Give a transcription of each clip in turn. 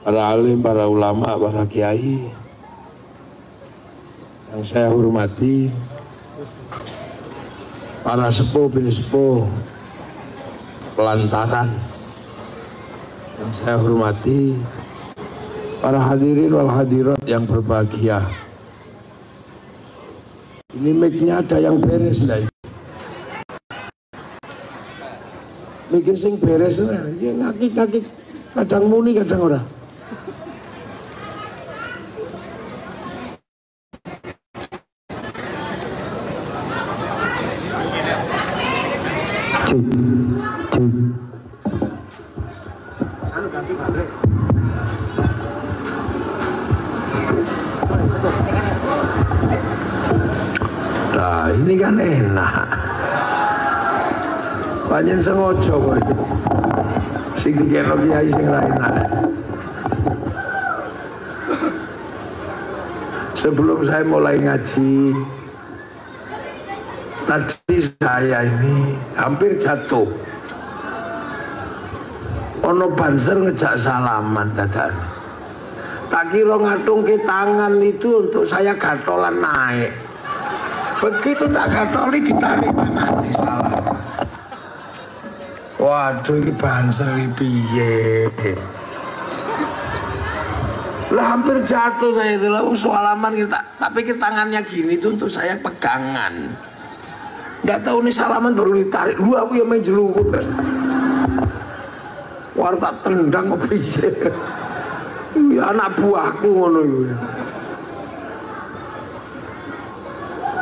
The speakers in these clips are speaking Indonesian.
para alim, para ulama, para kiai yang saya hormati, para sepuh bin sepuh pelantaran yang saya hormati, para hadirin wal hadirat yang berbahagia. Ini mic-nya ada yang beres lah. Mic sing beres lah. Ini ngaki-ngaki kadang muni kadang ora. Nah ini kan enak. Panjen sengojo kok. Sing dikeno kiai sing ra enak. Sebelum saya mulai ngaji, tadi saya ini hampir jatuh. Ono banser ngejak salaman dadan. Tak kira ngadung ke tangan itu untuk saya gatolan naik. Begitu tak gatoli ditarik tangannya salah. Waduh ini banser piye. Lah hampir jatuh saya itu lah salaman kita, tapi ke tangannya gini itu untuk saya pegangan. Nggak tahu nih salaman baru ditarik. Lu aku yang main jelukut. War tak tendang apa piye. Ya anak buahku ngono iku.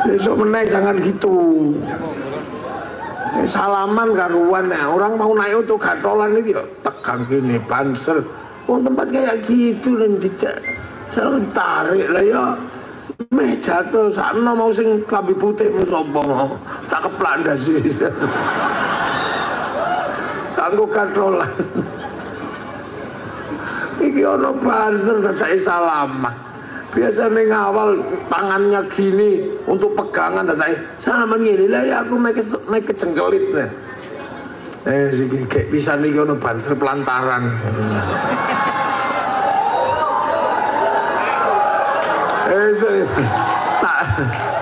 Besok menaik jangan gitu. Salaman karuan ya. Orang mau naik untuk gatolan itu tegang gini banser. Oh tempat kayak gitu nanti selalu ditarik lah ya. Meh jatuh sana mau sing klambi putih sombong tak keplandas sih. Tangguh gatolan. Iki ono banser dadak salaman. Biasanya ngawal tangannya gini untuk pegangan dadak salaman gini lah ya aku make kecengkelit deh. Sih kayak bisa nih ono banser pelantaran.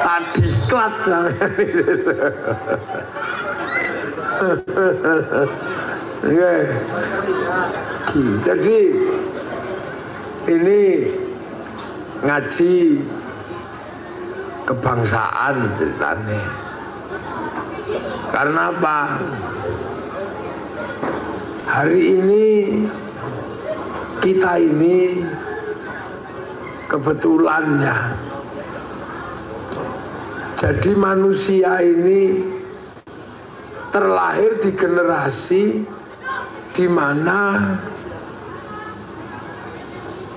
Tak diklat jadi ini ngaji kebangsaan ceritanya. Karena apa? Hari ini kita ini kebetulannya jadi manusia ini terlahir di generasi di mana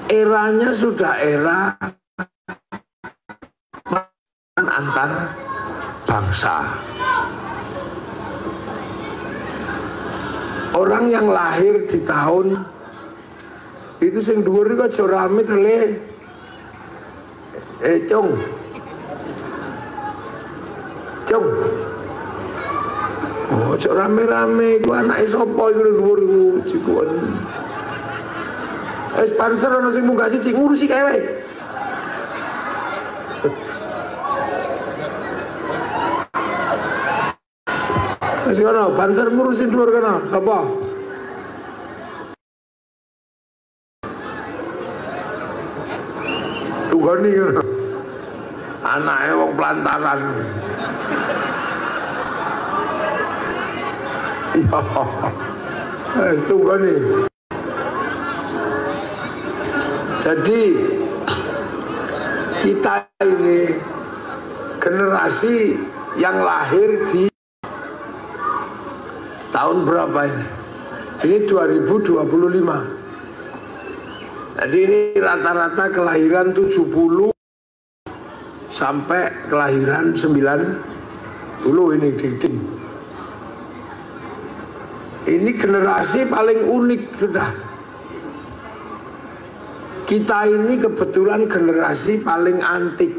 eranya sudah era antar bangsa. Orang yang lahir di tahun itu sing dhuwur iku aja rame tele. Cung. Cung. Oh, aja rame-rame iku anake sapa iku dhuwur iku jikuan. Sponsor ono sing munggah siji ngurusi kae wae. Wis ngono, sponsor ngurusi dhuwur kana, sapa? Tugani ngono. Anake wong pelantaran. Iya. Wis tugani. Jadi kita ini generasi yang lahir di tahun berapa ini? Ini 2025. Jadi ini rata-rata kelahiran 70 sampai kelahiran 90 ini dikting. Ini generasi paling unik sudah. Kita ini kebetulan generasi paling antik,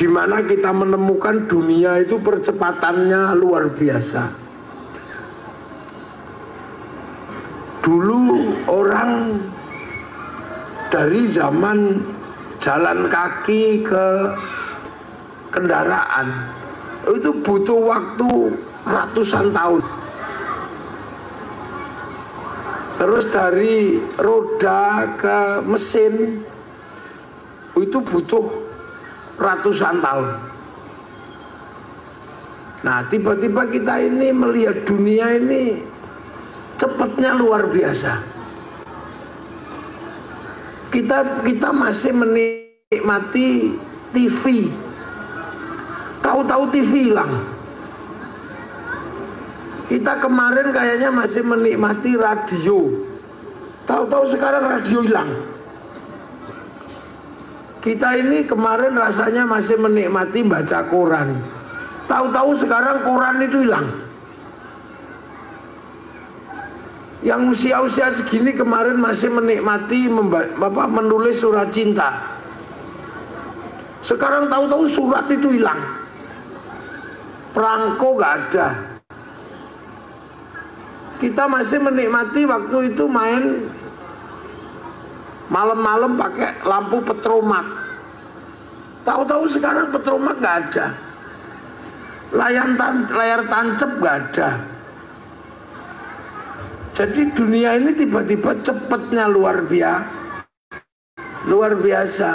di mana kita menemukan dunia itu percepatannya luar biasa. Dulu orang dari zaman jalan kaki ke kendaraan itu butuh waktu ratusan tahun. Terus dari roda ke mesin itu butuh ratusan tahun. Nah, tiba-tiba kita ini melihat dunia ini cepatnya luar biasa. Kita masih menikmati TV. Tahu-tahu TV hilang. Kita kemarin kayaknya masih menikmati radio. Tahu-tahu sekarang radio hilang. Kita ini kemarin rasanya masih menikmati baca koran. Tahu-tahu sekarang koran itu hilang. Yang usia-usia segini kemarin masih menikmati menulis surat cinta. Sekarang tahu-tahu surat itu hilang. Perangko gak ada. Kita masih menikmati waktu itu main malam-malam pakai lampu petromak. Tahu-tahu sekarang petromak gak ada. Layar tancap gak ada. Jadi dunia ini tiba-tiba cepatnya luar biasa.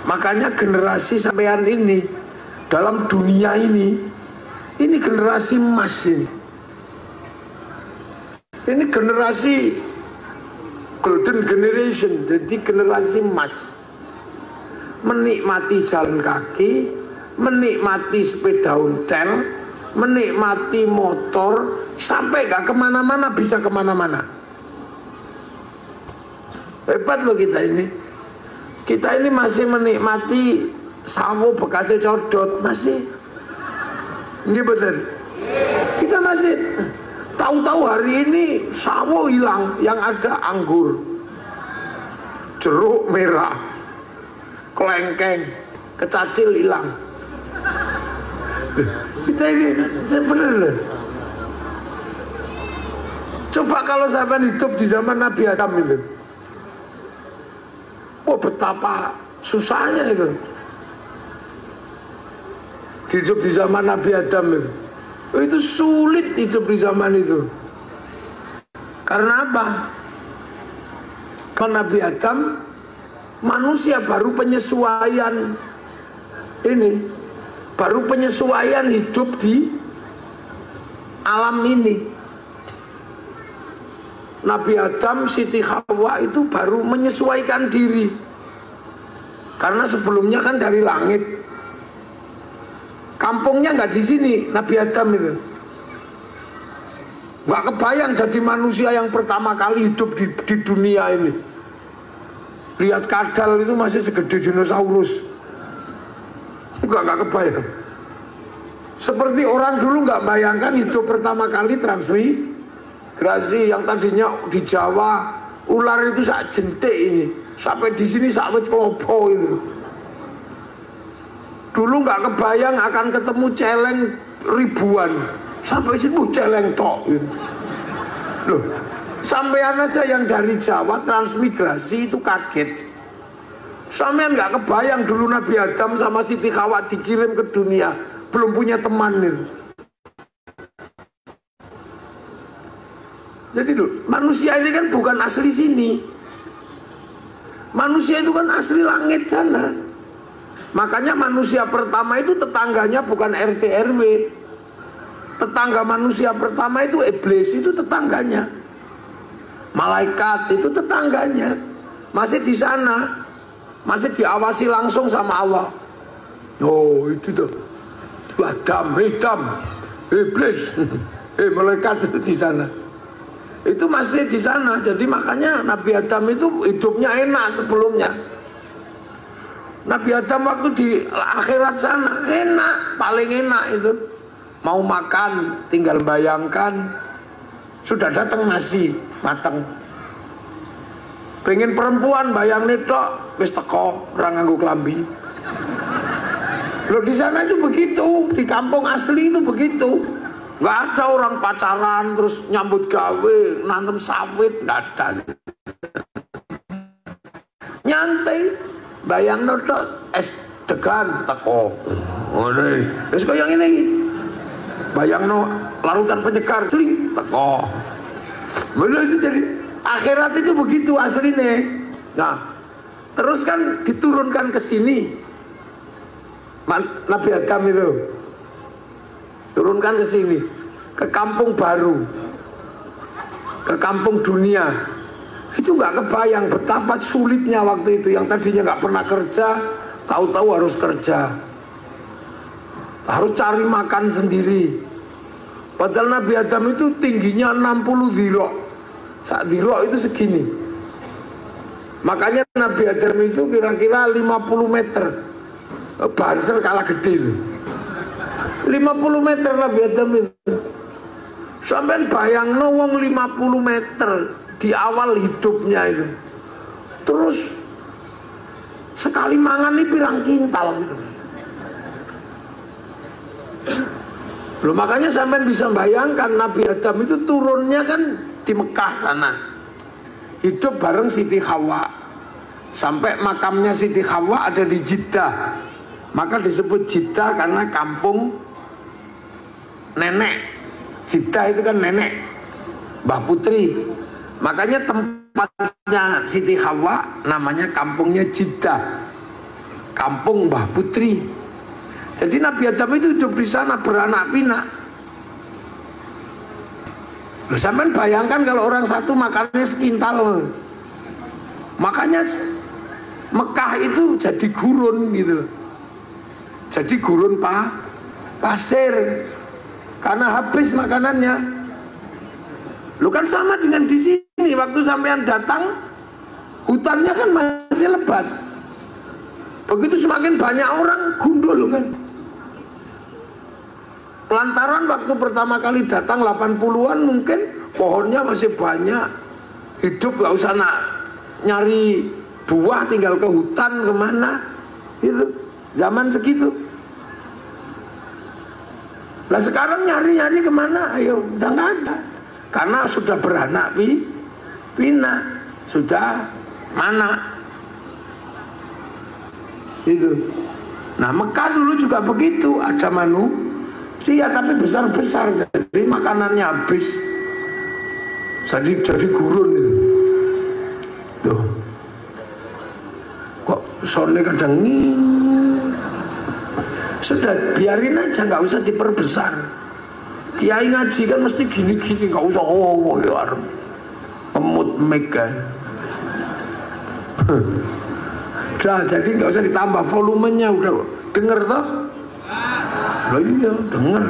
Makanya generasi sampean ini dalam dunia ini generasi emas ini. Ini generasi golden generation, jadi generasi emas. Menikmati jalan kaki, menikmati sepeda ontel, menikmati motor, sampai gak kemana-mana, bisa kemana-mana. Hebat loh kita ini. Kita ini masih menikmati sawo bekasnya codot, masih. Ini betul. Kita masih tahu-tahu hari ini sawo hilang, yang ada anggur, jeruk merah, kelengkeng, kecacil hilang. Kita ini sebenarnya. Coba kalau sampai hidup di zaman Nabi Adam itu, oh betapa susahnya itu. Hidup di zaman Nabi Adam itu sulit hidup di zaman itu. Karena apa? Karena Nabi Adam manusia baru penyesuaian ini, baru penyesuaian hidup di alam ini. Nabi Adam, Siti Hawa itu baru menyesuaikan diri. Karena sebelumnya kan dari langit. Kampungnya nggak di sini, Nabi Adam itu. Nggak kebayang jadi manusia yang pertama kali hidup di dunia ini. Lihat kadal itu masih segede dinosaurus. Nggak kebayang. Seperti orang dulu nggak bayangkan hidup pertama kali transmigrasi, yang tadinya di Jawa ular itu sak jentik ini, sampai di sini sak wit klopo itu. Dulu nggak kebayang akan ketemu celeng ribuan, sampai sini celeng tok. Loh, sampean aja yang dari Jawa transmigrasi itu kaget. Sampean nggak kebayang dulu Nabi Adam sama Siti Hawa dikirim ke dunia, belum punya teman itu. Jadi loh, manusia ini kan bukan asli sini. Manusia itu kan asli langit sana. Makanya manusia pertama itu tetangganya bukan RT RW. Tetangga manusia pertama itu iblis, itu tetangganya. Malaikat itu tetangganya. Masih di sana, masih diawasi langsung sama Allah. Oh itu tuh, Adam, iblis, malaikat itu di sana. Itu masih di sana. Jadi makanya Nabi Adam itu hidupnya enak sebelumnya. Nabi Adam waktu di akhirat sana enak, paling enak itu. Mau makan tinggal bayangkan sudah datang nasi mateng. Pengen perempuan bayang netok wis teko ora nganggo klambi. Loh di sana itu begitu, di kampung asli itu begitu. Nggak ada orang pacaran terus nyambut gawe, nantem sawit, nggak ada. Nyantai, bayang tok es degan teko. Ngene. Wis kaya ngene iki. Bayangno larutan penyegar cling teko. Bener itu jadi akhirat itu begitu aslinya. Nah, terus kan diturunkan ke sini. Nabi Adam itu turunkan ke sini, ke kampung baru, ke kampung dunia. Itu nggak kebayang betapa sulitnya waktu itu. Yang tadinya nggak pernah kerja, tahu-tahu harus kerja, harus cari makan sendiri. Padahal Nabi Adam itu tingginya 60 dhira'. Sak dhira' itu segini. Makanya Nabi Adam itu kira-kira 50 meter. Banser kalah gede itu. 50 meter Nabi Adam itu. Sampai bayangno wong 50 meter di awal hidupnya itu. Terus sekali mangan ini pirang kintal gitu. Loh, makanya sampai bisa bayangkan Nabi Adam itu turunnya kan di Mekah sana. Hidup bareng Siti Hawa. Sampai makamnya Siti Hawa ada di Jeddah. Maka disebut Jeddah karena kampung nenek. Jeddah itu kan nenek Mbah Putri. Makanya tempatnya Siti Hawa namanya kampungnya Jeddah, kampung Mbah Putri. Jadi Nabi Adam itu hidup di sana beranak pinak. Loh, sampean bayangkan kalau orang satu makannya sekintal. Makanya Mekah itu jadi gurun gitu. Jadi gurun pasir karena habis makanannya. Lu kan sama dengan di sini, waktu sampean datang hutannya kan masih lebat. Begitu semakin banyak orang gundul kan. Lantaran waktu pertama kali datang 80-an mungkin pohonnya masih banyak. Hidup gak usah nyari buah, tinggal ke hutan kemana gitu. Zaman segitu. Nah sekarang nyari-nyari kemana? Ayo, udah gak ada. Karena sudah beranak pinak, sudah mana itu. Nah Mekah dulu juga begitu, ada manusia tapi besar-besar, jadi makanannya habis, jadi gurun itu. Tuh, kok sone kadang sudah biarin aja, nggak usah diperbesar. Kiai ngaji kan mesti gini-gini, nggak usah ya emut mega. Udah, jadi nggak usah ditambah volumenya, udah denger toh? Lah iya, denger.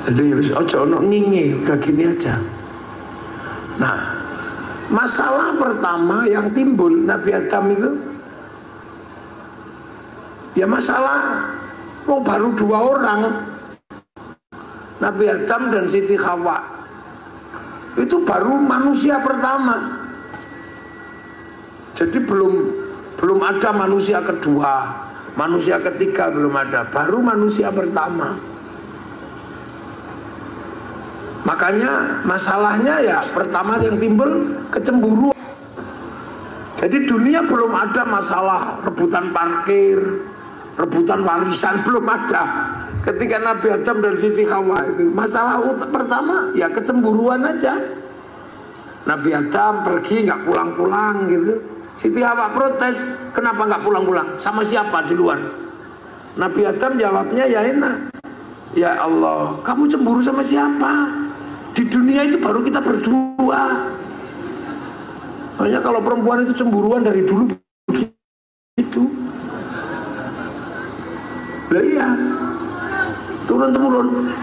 Jadi harus ojo ono ngingi, udah gini aja. Nah, masalah pertama yang timbul Nabi Adam itu, ya masalah mau baru 2 orang, Nabi Adam dan Siti Hawa. Itu baru manusia pertama. Jadi belum ada manusia kedua, manusia ketiga belum ada, baru manusia pertama. Makanya masalahnya ya pertama yang timbul kecemburuan. Jadi dunia belum ada masalah rebutan parkir, rebutan warisan, belum ada. Ketika Nabi Adam dan Siti Hawa itu masalah pertama ya kecemburuan aja. Nabi Adam pergi nggak pulang-pulang gitu. Siti Hawa protes, kenapa nggak pulang-pulang? Sama siapa di luar? Nabi Adam jawabnya ya enak, ya Allah, kamu cemburu sama siapa? Di dunia itu baru kita berdua. Hanya kalau perempuan itu cemburuan dari dulu begitu. Lah iya, turun-temurun.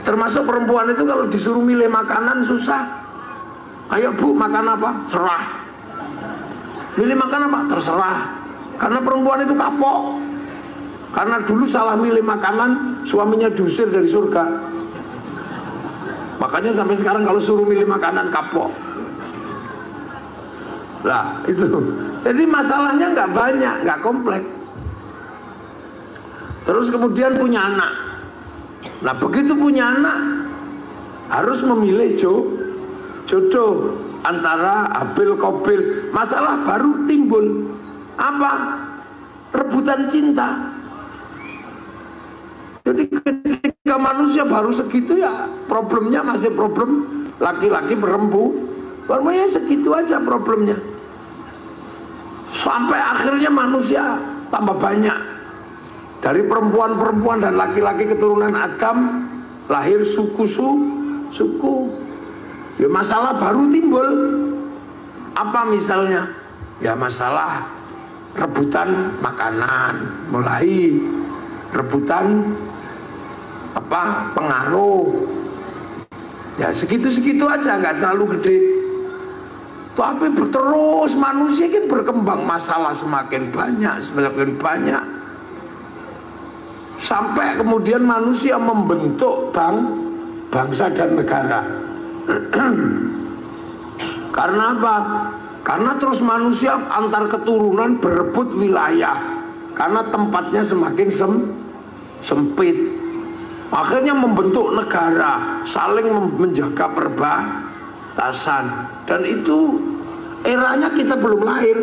Termasuk perempuan itu kalau disuruh milih makanan susah. Ayo bu, makan apa? Serah. Milih makan apa? Terserah. Karena perempuan itu kapok. Karena dulu salah milih makanan, suaminya diusir dari surga. Makanya sampai sekarang kalau suruh milih makanan kapok. Lah itu. Jadi masalahnya nggak banyak, nggak kompleks. Terus kemudian punya anak. Nah begitu punya anak harus memilih jodoh antara Habil Qabil. Masalah baru timbul, apa? Rebutan cinta. Jadi ketika manusia baru segitu ya problemnya masih problem laki-laki perempuan. Ya segitu aja problemnya. Sampai akhirnya manusia tambah banyak. Dari perempuan-perempuan dan laki-laki keturunan Adam lahir suku. Ya masalah baru timbul. Apa misalnya? Ya masalah rebutan makanan, mulai rebutan apa pengaruh. Ya segitu-segitu aja, nggak terlalu gede. Tapi terus manusia kan berkembang, masalah semakin banyak. Sampai kemudian manusia membentuk bangsa dan negara. Karena apa? Karena terus manusia antar keturunan berebut wilayah. Karena tempatnya semakin sempit. Akhirnya membentuk negara, saling menjaga perbatasan. Dan itu eranya kita belum lahir.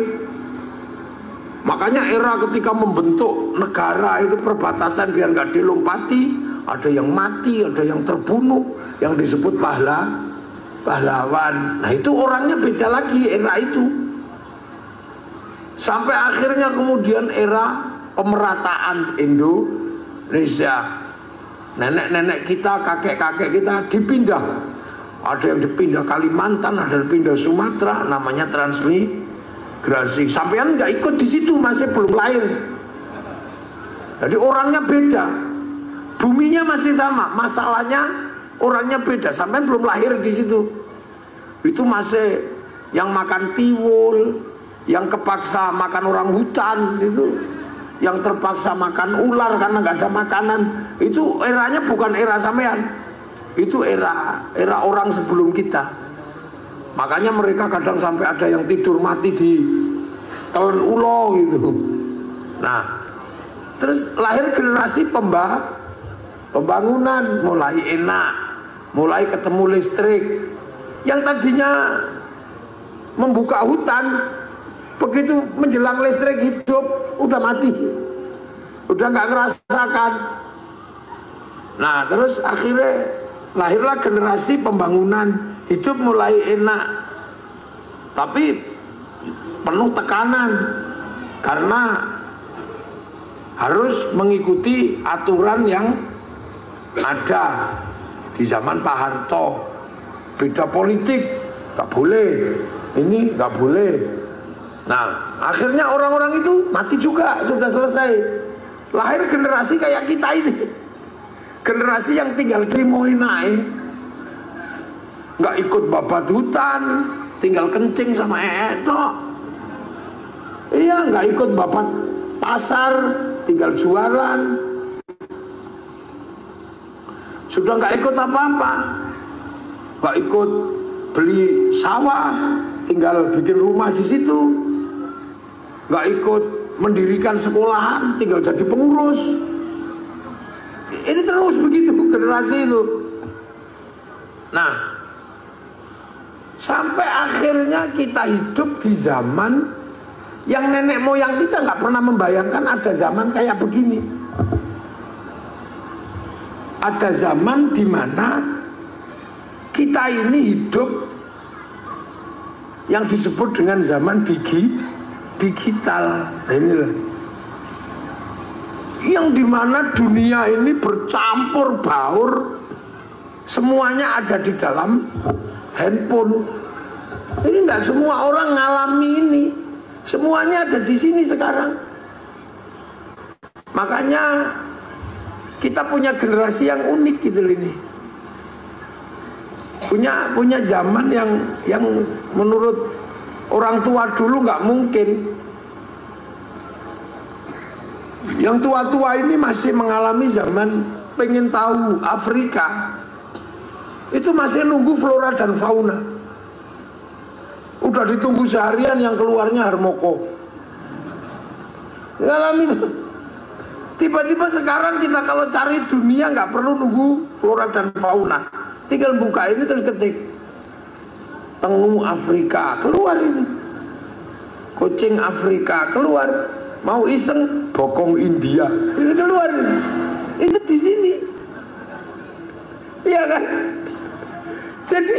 Makanya era ketika membentuk negara itu perbatasan biar nggak dilompati, ada yang mati, ada yang terbunuh, yang disebut pahlawan. Nah itu orangnya beda lagi era itu. Sampai akhirnya kemudian era pemerataan Indonesia. Nenek-nenek kita, kakek-kakek kita dipindah. Ada yang dipindah Kalimantan, ada yang dipindah Sumatera, namanya transmigrasi. Sampean nggak ikut di situ, masih belum lahir. Jadi orangnya beda, buminya masih sama, masalahnya orangnya beda. Sampean belum lahir di situ. Itu masih yang makan tiwul, yang kepaksa makan orang hutan itu, yang terpaksa makan ular karena nggak ada makanan. Itu eranya bukan era sampean, itu era orang sebelum kita. Makanya mereka kadang sampai ada yang tidur mati di telan ulo gitu. Nah terus lahir generasi pembangunan, mulai enak, mulai ketemu listrik. Yang tadinya membuka hutan, begitu menjelang listrik hidup udah mati, udah nggak ngerasakan. Nah terus akhirnya lahirlah generasi pembangunan, hidup mulai enak, tapi penuh tekanan karena harus mengikuti aturan yang ada di zaman Pak Harto. Beda politik, nggak boleh, ini nggak boleh. Nah akhirnya orang-orang itu mati juga, sudah selesai. Lahir generasi kayak kita ini, generasi yang tinggal trimoinain, nggak ikut babat hutan, tinggal kencing sama dok. Iya, nggak ikut babat pasar, tinggal jualan. Sudah nggak ikut apa-apa, nggak ikut beli sawah, tinggal bikin rumah di situ. Nggak ikut mendirikan sekolahan, tinggal jadi pengurus. Ini terus begitu generasi itu. Nah, sampai akhirnya kita hidup di zaman yang nenek moyang kita nggak pernah membayangkan ada zaman kayak begini. Ada zaman di mana kita ini hidup yang disebut dengan zaman digital. Inilah yang dimana dunia ini bercampur baur, semuanya ada di dalam handphone. Ini enggak semua orang ngalami ini, semuanya ada di sini sekarang. Makanya kita punya generasi yang unik gitu ini. Punya zaman yang menurut orang tua dulu nggak mungkin. Yang tua-tua ini masih mengalami zaman pengen tahu Afrika. Itu masih nunggu flora dan fauna. Udah ditunggu seharian yang keluarnya harmoko. Ngalami. Tiba-tiba sekarang kita kalau cari dunia nggak perlu nunggu flora dan fauna, tinggal buka ini terus ketik tengu Afrika, keluar itu. Kucing Afrika keluar, mau iseng bokong India, ini keluar itu di sini, iya kan? Jadi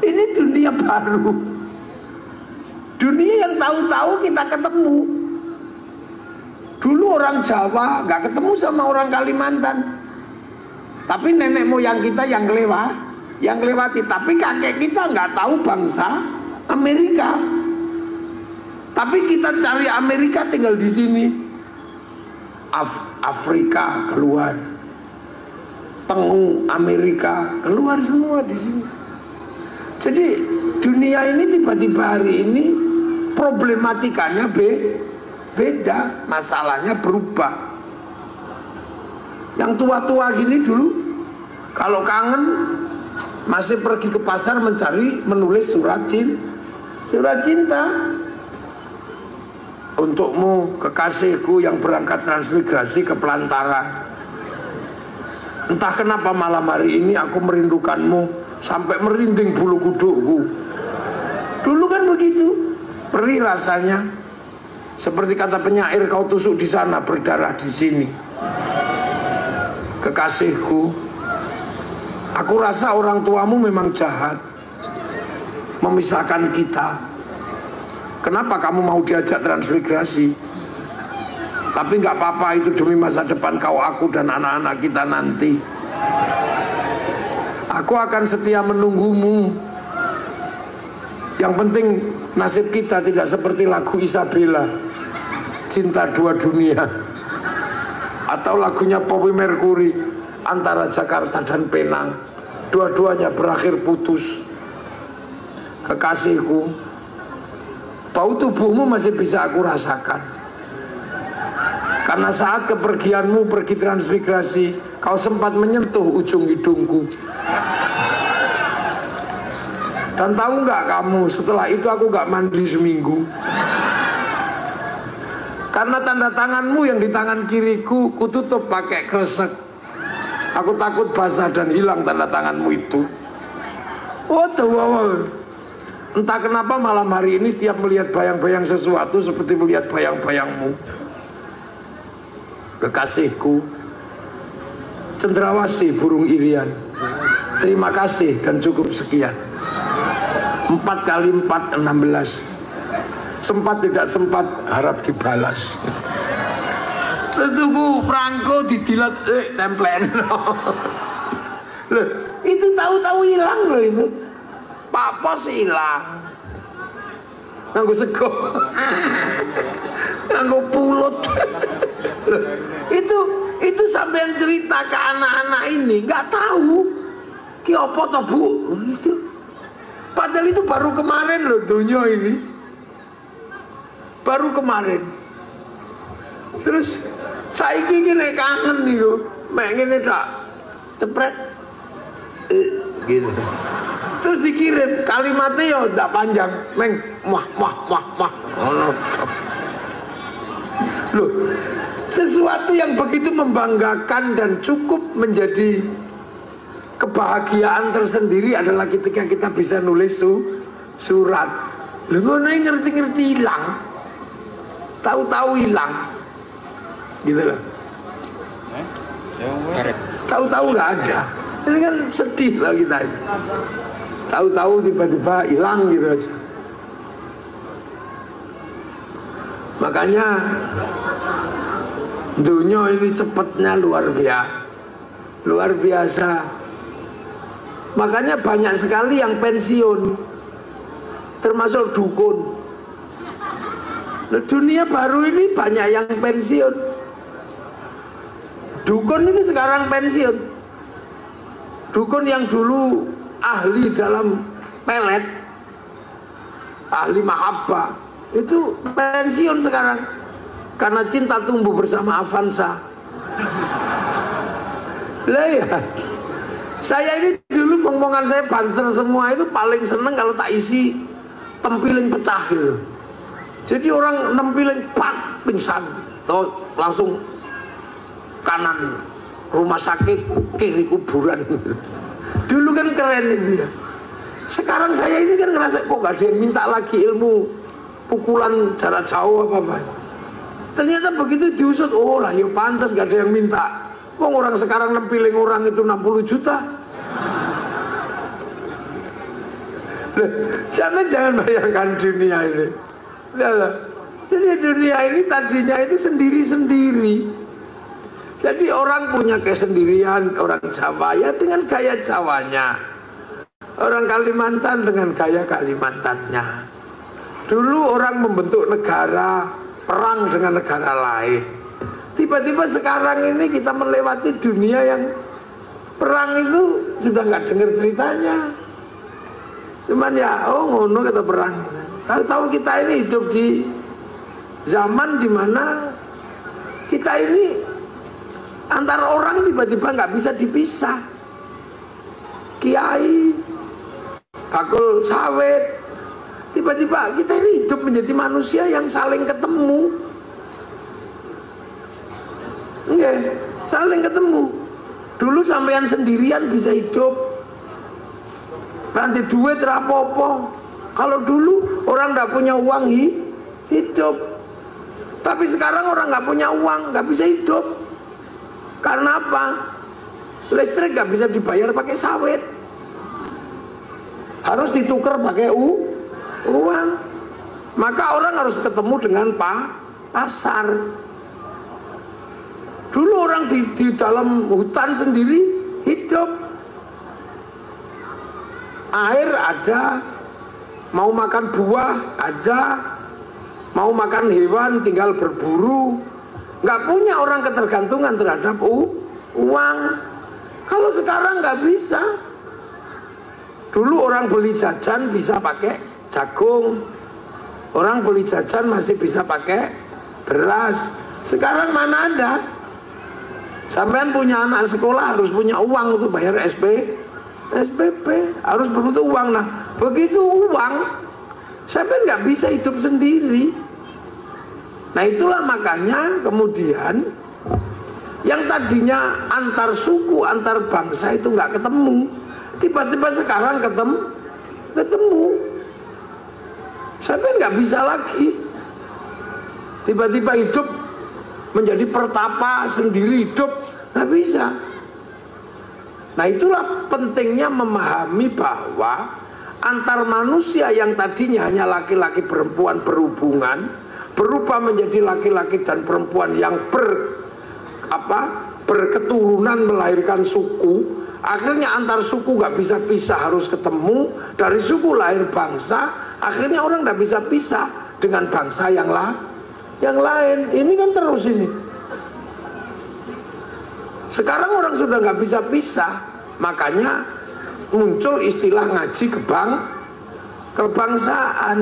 ini dunia baru, dunia yang tahu-tahu kita ketemu. Dulu orang Jawa nggak ketemu sama orang Kalimantan, tapi nenek moyang kita yang lewati, tapi kakek kita nggak tahu bangsa Amerika. Tapi kita cari Amerika tinggal di sini. Afrika keluar, tengu Amerika keluar semua di sini. Jadi dunia ini tiba-tiba hari ini problematikanya beda, masalahnya berubah. Yang tua-tua gini dulu kalau kangen masih pergi ke pasar menulis surat cinta. Untukmu kekasihku yang berangkat transmigrasi ke Pelantaran. Entah kenapa malam hari ini aku merindukanmu sampai merinding bulu kudukku. Dulu kan begitu, perih rasanya. Seperti kata penyair, kau tusuk di sana berdarah di sini. Kekasihku, aku rasa orang tuamu memang jahat memisahkan kita. Kenapa kamu mau diajak transmigrasi? Tapi nggak apa-apa, itu demi masa depan kau, aku dan anak-anak kita nanti. Aku akan setia menunggumu. Yang penting nasib kita tidak seperti lagu Isabella, Cinta Dua Dunia, atau lagunya Poppy Mercury, Antara Jakarta dan Penang. Dua-duanya berakhir putus. Kekasihku, bau tubuhmu masih bisa aku rasakan. Karena saat kepergianmu pergi transmigrasi, kau sempat menyentuh ujung hidungku. Dan tahu nggak kamu, setelah itu aku nggak mandi seminggu. Karena tanda tanganmu yang di tangan kiriku, kututup pakai kresek. Aku takut basah dan hilang tanda tanganmu itu. Wow. Entah kenapa malam hari ini setiap melihat bayang-bayang sesuatu seperti melihat bayang-bayangmu. Kekasihku, cendrawasih burung irian, terima kasih dan cukup sekian. 4 kali 4 16. Sempat tidak sempat harap dibalas. Terus tunggu perangko didilat templen. Loh, itu tahu-tahu hilang loh itu. Pak Pos hilang, nganggo sego, nganggo pulut. itu sampean cerita ke anak-anak ini nggak tahu ki apa toh Bu. Itu padahal itu baru kemarin loh dunia ini, baru kemarin. Terus saiki gini kangen nih loh, mek ngene tak cepret gitu. Terus dikirim kalimatnya ya tidak panjang, meng mah. Loh, sesuatu yang begitu membanggakan dan cukup menjadi kebahagiaan tersendiri adalah ketika kita bisa nulis surat. Loh, ngono ngerti-ngerti hilang, tahu-tahu hilang, gitu loh. Tahu-tahu nggak ada. Ini kan sedih lah kita ini. Tahu-tahu tiba-tiba hilang gitu aja. Makanya dunia ini cepatnya luar biasa. Makanya banyak sekali yang pensiun, termasuk dukun. Nah, dunia baru ini banyak yang pensiun. Dukun itu sekarang pensiun. Dukun yang dulu ahli dalam pelet, ahli mahabbah, itu pensiun sekarang karena cinta tumbuh bersama Avanza. Lah ya, saya ini dulu omongan saya banser semua itu paling seneng kalau tak isi tempiling pecah gitu. Jadi orang nempiling pak pingsan, langsung kanan rumah sakit, kiri kuburan. Dulu kan keren itu ya. Sekarang saya ini kan ngerasa kok gak ada yang minta lagi ilmu pukulan jarak jauh apa-apa. Ternyata begitu diusut, oh lah ya pantas gak ada yang minta. Wong orang sekarang nempiling orang itu 60 juta. Jangan bayangkan dunia ini. Jadi dunia ini tadinya itu sendiri-sendiri. Jadi orang punya kesendirian, orang Jawa ya dengan gaya Jawanya, orang Kalimantan dengan gaya Kalimantannya. Dulu orang membentuk negara, perang dengan negara lain. Tiba-tiba sekarang ini kita melewati dunia yang perang itu sudah nggak dengar ceritanya. Cuman ya, oh ngono kata perang. Tahu-tahu kita ini hidup di zaman dimana kita ini antara orang tiba-tiba nggak bisa dipisah. Kiai, bakul sawit, tiba-tiba kita ini hidup menjadi manusia yang saling ketemu. Enggak, saling ketemu. Dulu sampean sendirian bisa hidup. Nanti duit rapopo. Kalau dulu orang nggak punya uang hidup. Tapi sekarang orang nggak punya uang nggak bisa hidup. Karena apa? Listrik nggak bisa dibayar pakai sawit. Harus ditukar pakai uang. Maka orang harus ketemu dengan pasar. Dulu orang di dalam hutan sendiri hidup. Air ada, mau makan buah ada, mau makan hewan tinggal berburu. Nggak punya orang ketergantungan terhadap uang. Kalau sekarang nggak bisa. Dulu orang beli jajan bisa pakai jagung. Orang beli jajan masih bisa pakai beras. Sekarang mana ada? Sampean punya anak sekolah harus punya uang untuk bayar SPP, harus berbutuh uang. Nah, begitu uang, sampean nggak bisa hidup sendiri. Nah, itulah makanya kemudian yang tadinya antar suku, antar bangsa itu nggak ketemu, tiba-tiba sekarang ketemu. Sampean nggak bisa lagi. Tiba-tiba hidup menjadi pertapa sendiri hidup, nggak bisa. Nah, itulah pentingnya memahami bahwa antar manusia yang tadinya hanya laki-laki perempuan berhubungan berubah menjadi laki-laki dan perempuan yang berketurunan melahirkan suku. Akhirnya antar suku nggak bisa pisah, harus ketemu. Dari suku lahir bangsa. Akhirnya orang nggak bisa pisah dengan bangsa yang lain. Ini kan terus ini. Sekarang orang sudah nggak bisa pisah, makanya muncul istilah ngaji kebangsaan.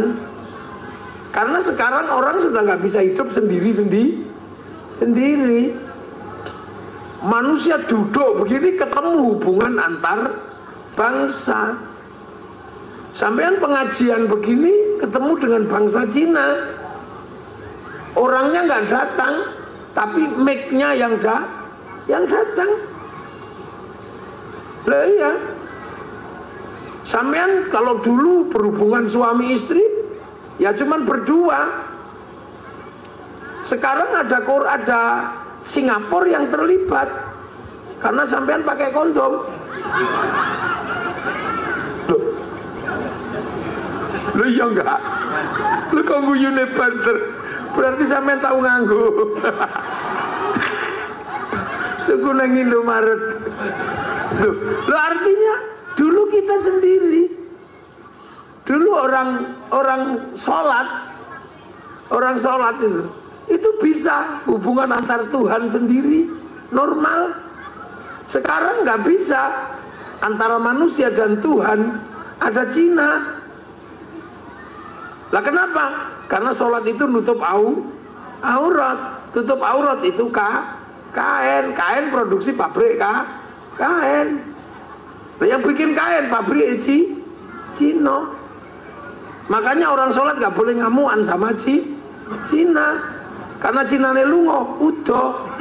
Karena sekarang orang sudah nggak bisa hidup sendiri. Manusia duduk begini ketemu hubungan antar bangsa. Sampean pengajian begini ketemu dengan bangsa Cina. Orangnya nggak datang, tapi mic-nya yang datang. Lah iya. Sampean kalau dulu berhubungan suami istri ya cuman berdua. Sekarang ada Singapura yang terlibat karena sampean pakai kondom. Loh iya enggak? Lu kok guyune banter? Berarti sampean tahu nganggo. Tuku nang Indomaret. Lo artinya dulu kita sendiri. Dulu orang sholat itu bisa hubungan antar Tuhan sendiri normal. Sekarang nggak bisa antara manusia dan Tuhan, ada Cina. Lah kenapa? Karena sholat itu nutup aurat. Tutup aurat itu kain produksi pabrik kain. Nah, yang bikin kain pabrik Cina. Makanya orang sholat gak boleh ngamuan sama Cina. Karena Cina ne lungo udah.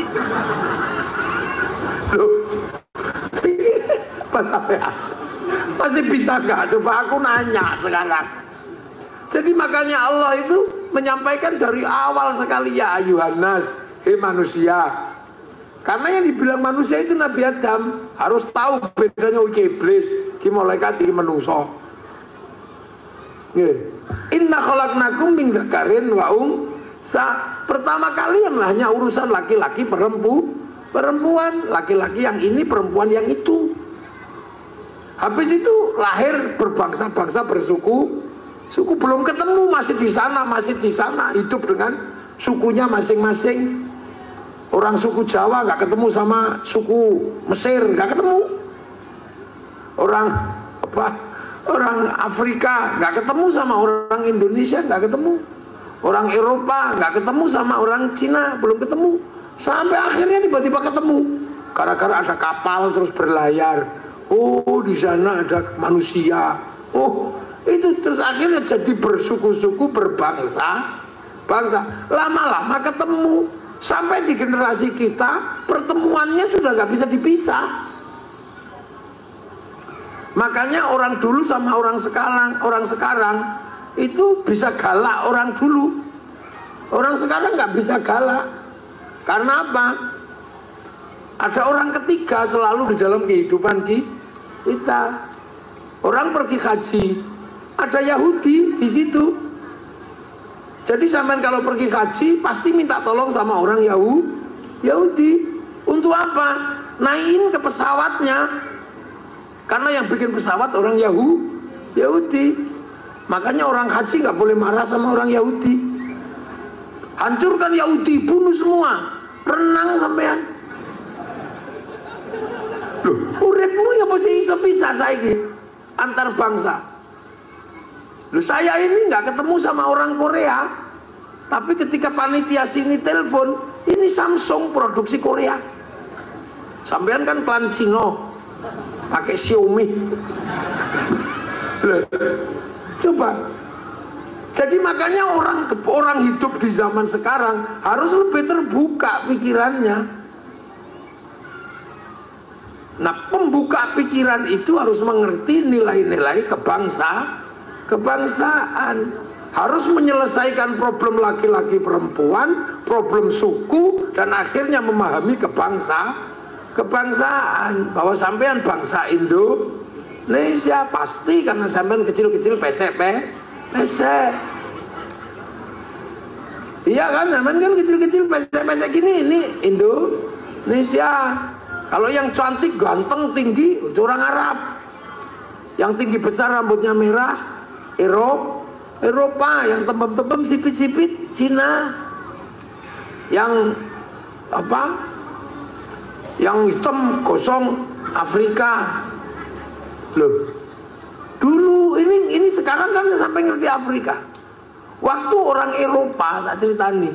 Pas sampean masih bisa nggak? Coba aku nanya sekarang. Jadi makanya Allah itu menyampaikan dari awal sekali, ya ayuhannas, hei manusia. Karena yang dibilang manusia itu Nabi Adam harus tahu bedanya iki iblis, iki malaikat, iki menungso. Nggih. Inna khalaqnakum min dzakarin wa unsa. Pertama kali yang hanya urusan laki-laki perempuan, laki-laki yang ini, perempuan yang itu. Habis itu lahir berbangsa-bangsa, bersuku belum ketemu, masih di sana, hidup dengan sukunya masing-masing. Orang suku Jawa nggak ketemu sama suku Mesir, nggak ketemu. Orang Afrika nggak ketemu sama orang Indonesia, nggak ketemu. Orang Eropa nggak ketemu sama orang Cina, belum ketemu. Sampai akhirnya tiba-tiba ketemu. Gara-gara ada kapal terus berlayar. Oh, di sana ada manusia. Oh, itu terus akhirnya jadi bersuku-suku, berbangsa. Lama-lama ketemu. Sampai di generasi kita pertemuannya sudah nggak bisa dipisah. Makanya orang dulu sama orang sekarang itu bisa galak orang dulu. Orang sekarang nggak bisa galak. Karena apa? Ada orang ketiga selalu di dalam kehidupan kita. Orang pergi haji, ada Yahudi di situ. Jadi sampean kalau pergi haji pasti minta tolong sama orang Yahudi. Untuk apa? Naikin ke pesawatnya. Karena yang bikin pesawat orang Yahudi. Makanya orang haji nggak boleh marah sama orang Yahudi. Hancurkan Yahudi, bunuh semua. Renang sampean. Loh, uripmu ya mesti iso pisah saiki antar bangsa. Loh, saya ini nggak ketemu sama orang Korea, tapi ketika panitia sini telepon, ini Samsung produksi Korea. Sampean kan klan Cina, pakai Xiaomi. Loh, coba. Jadi makanya orang hidup di zaman sekarang harus lebih terbuka pikirannya. Nah, pembuka pikiran itu harus mengerti nilai-nilai kebangsaan, harus menyelesaikan problem laki-laki perempuan, problem suku, dan akhirnya memahami kebangsaan. Bahwa sampean bangsa Indonesia pasti karena sampean kecil-kecil pesek. Iya kan, sampean kan kecil-kecil pesek gini, ini Indonesia. Kalau yang cantik, ganteng, tinggi itu orang Arab. Yang tinggi besar rambutnya merah Eropa, yang tembem-tembem sipit-sipit Cina, yang yang hitam gosong Afrika. Loh, dulu ini sekarang kan sampai ngerti Afrika. Waktu orang Eropa, tak ceritani,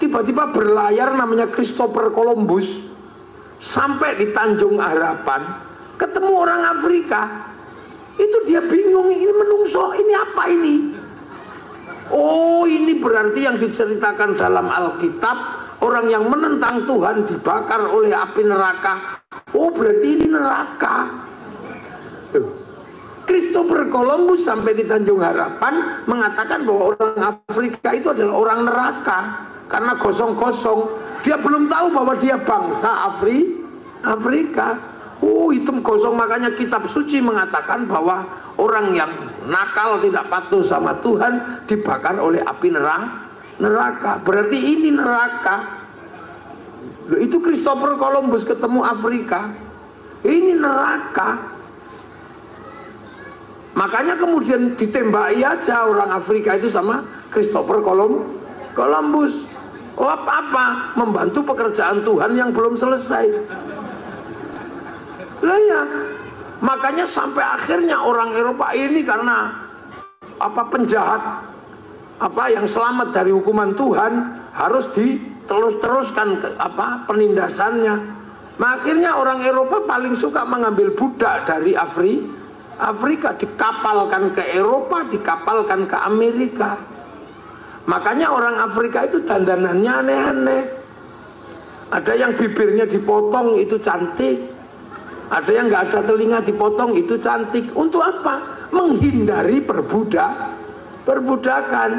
tiba-tiba berlayar namanya Christopher Columbus sampai di Tanjung Harapan, ketemu orang Afrika. Itu dia bingung, ini menungso, ini apa ini? Oh, ini berarti yang diceritakan dalam Alkitab, orang yang menentang Tuhan dibakar oleh api neraka. Oh, berarti ini neraka. Christopher Columbus sampai di Tanjung Harapan mengatakan bahwa orang Afrika itu adalah orang neraka karena kosong-kosong. Dia belum tahu bahwa dia bangsa Afrika. Oh, hitam kosong. Makanya kitab suci mengatakan bahwa orang yang nakal, tidak patuh sama Tuhan, dibakar oleh api neraka. Berarti ini neraka. Loh, itu Christopher Columbus ketemu Afrika. Ini neraka. Makanya kemudian ditembaki aja orang Afrika itu sama Christopher Columbus. Oh, apa? Membantu pekerjaan Tuhan yang belum selesai. Lah ya, makanya sampai akhirnya orang Eropa ini karena penjahat yang selamat dari hukuman Tuhan harus diteruskan penindasannya. Nah, akhirnya orang Eropa paling suka mengambil budak dari Afrika, dikapalkan ke Eropa, dikapalkan ke Amerika. Makanya orang Afrika itu dandanannya aneh-aneh. Ada yang bibirnya dipotong, itu cantik. Ada yang nggak ada telinga dipotong, itu cantik. Untuk apa? Menghindari perbudakan.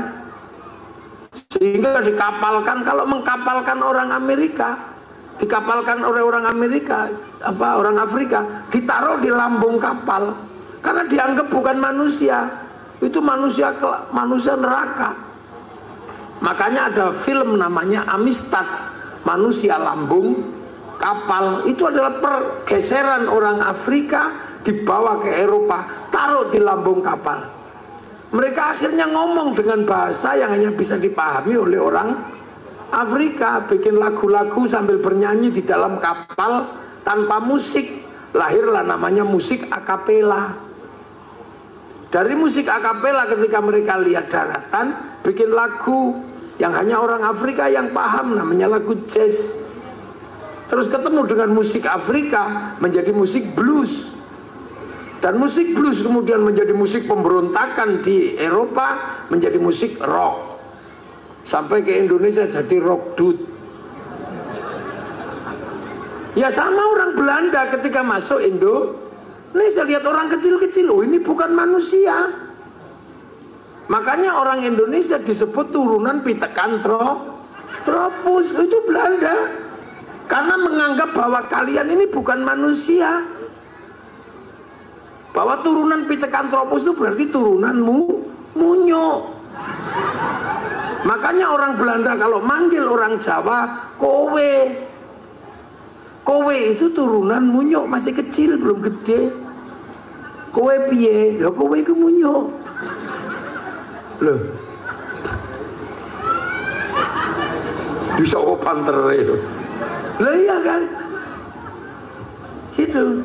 Sehingga dikapalkan, kalau mengkapalkan orang Amerika, dikapalkan oleh orang Amerika, orang Afrika, ditaruh di lambung kapal karena dianggap bukan manusia. Itu manusia neraka. Makanya ada film namanya Amistad, manusia lambung kapal. Itu adalah pergeseran orang Afrika dibawa ke Eropa, taruh di lambung kapal. Mereka akhirnya ngomong dengan bahasa yang hanya bisa dipahami oleh orang Afrika, bikin lagu-lagu sambil bernyanyi di dalam kapal tanpa musik. Lahirlah namanya musik akapela. Dari musik akapela ketika mereka lihat daratan, bikin lagu yang hanya orang Afrika yang paham, namanya lagu jazz. Terus ketemu dengan musik Afrika, menjadi musik blues. Dan musik blues kemudian menjadi musik pemberontakan di Eropa, menjadi musik rock. Sampai ke Indonesia jadi rock dude. Ya sama orang Belanda ketika masuk Indonesia, lihat orang kecil-kecil, oh ini bukan manusia. Makanya orang Indonesia disebut turunan Pithecanthropus, itu Belanda. Karena menganggap bahwa kalian ini bukan manusia. Bahwa turunan Pithecanthropus itu berarti turunan munyo. Makanya orang Belanda kalau manggil orang Jawa kowe. Kowe itu turunan munyo, masih kecil belum gede. Kowe piye? Lah kowe iku munyo. Loh. Bisa pantere. Lah iya kan? Gitu.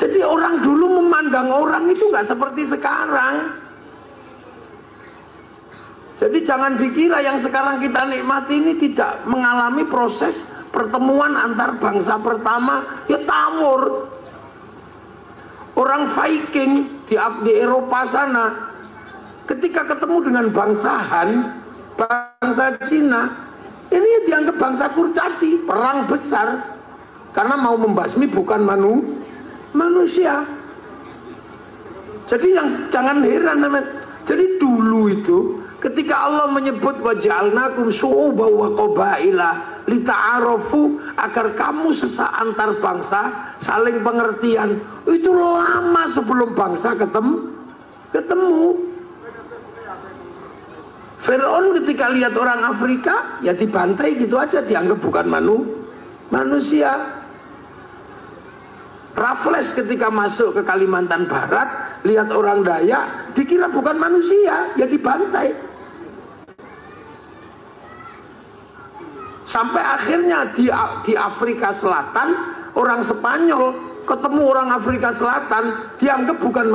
Jadi orang dulu memandang orang itu nggak seperti sekarang. Jadi jangan dikira yang sekarang kita nikmati ini tidak mengalami proses pertemuan antar bangsa pertama, ya tawur. Orang Viking di Eropa sana, ketika ketemu dengan bangsa Han, bangsa Cina, ini dianggap bangsa kurcaci, perang besar, karena mau membasmi bukan manusia. Jadi jangan heran, teman. Jadi dulu itu ketika Allah menyebut waja'alnakum syu'uban wa qabaila lita'arafu, agar kamu antar bangsa saling pengertian, itu lama sebelum bangsa ketemu. Firaun ketika lihat orang Afrika ya dibantai gitu aja, dianggap bukan manusia. Raffles ketika masuk ke Kalimantan Barat, lihat orang Dayak, dikira bukan manusia, ya dibantai. Sampai akhirnya di Afrika Selatan, orang Spanyol ketemu orang Afrika Selatan, dianggap bukan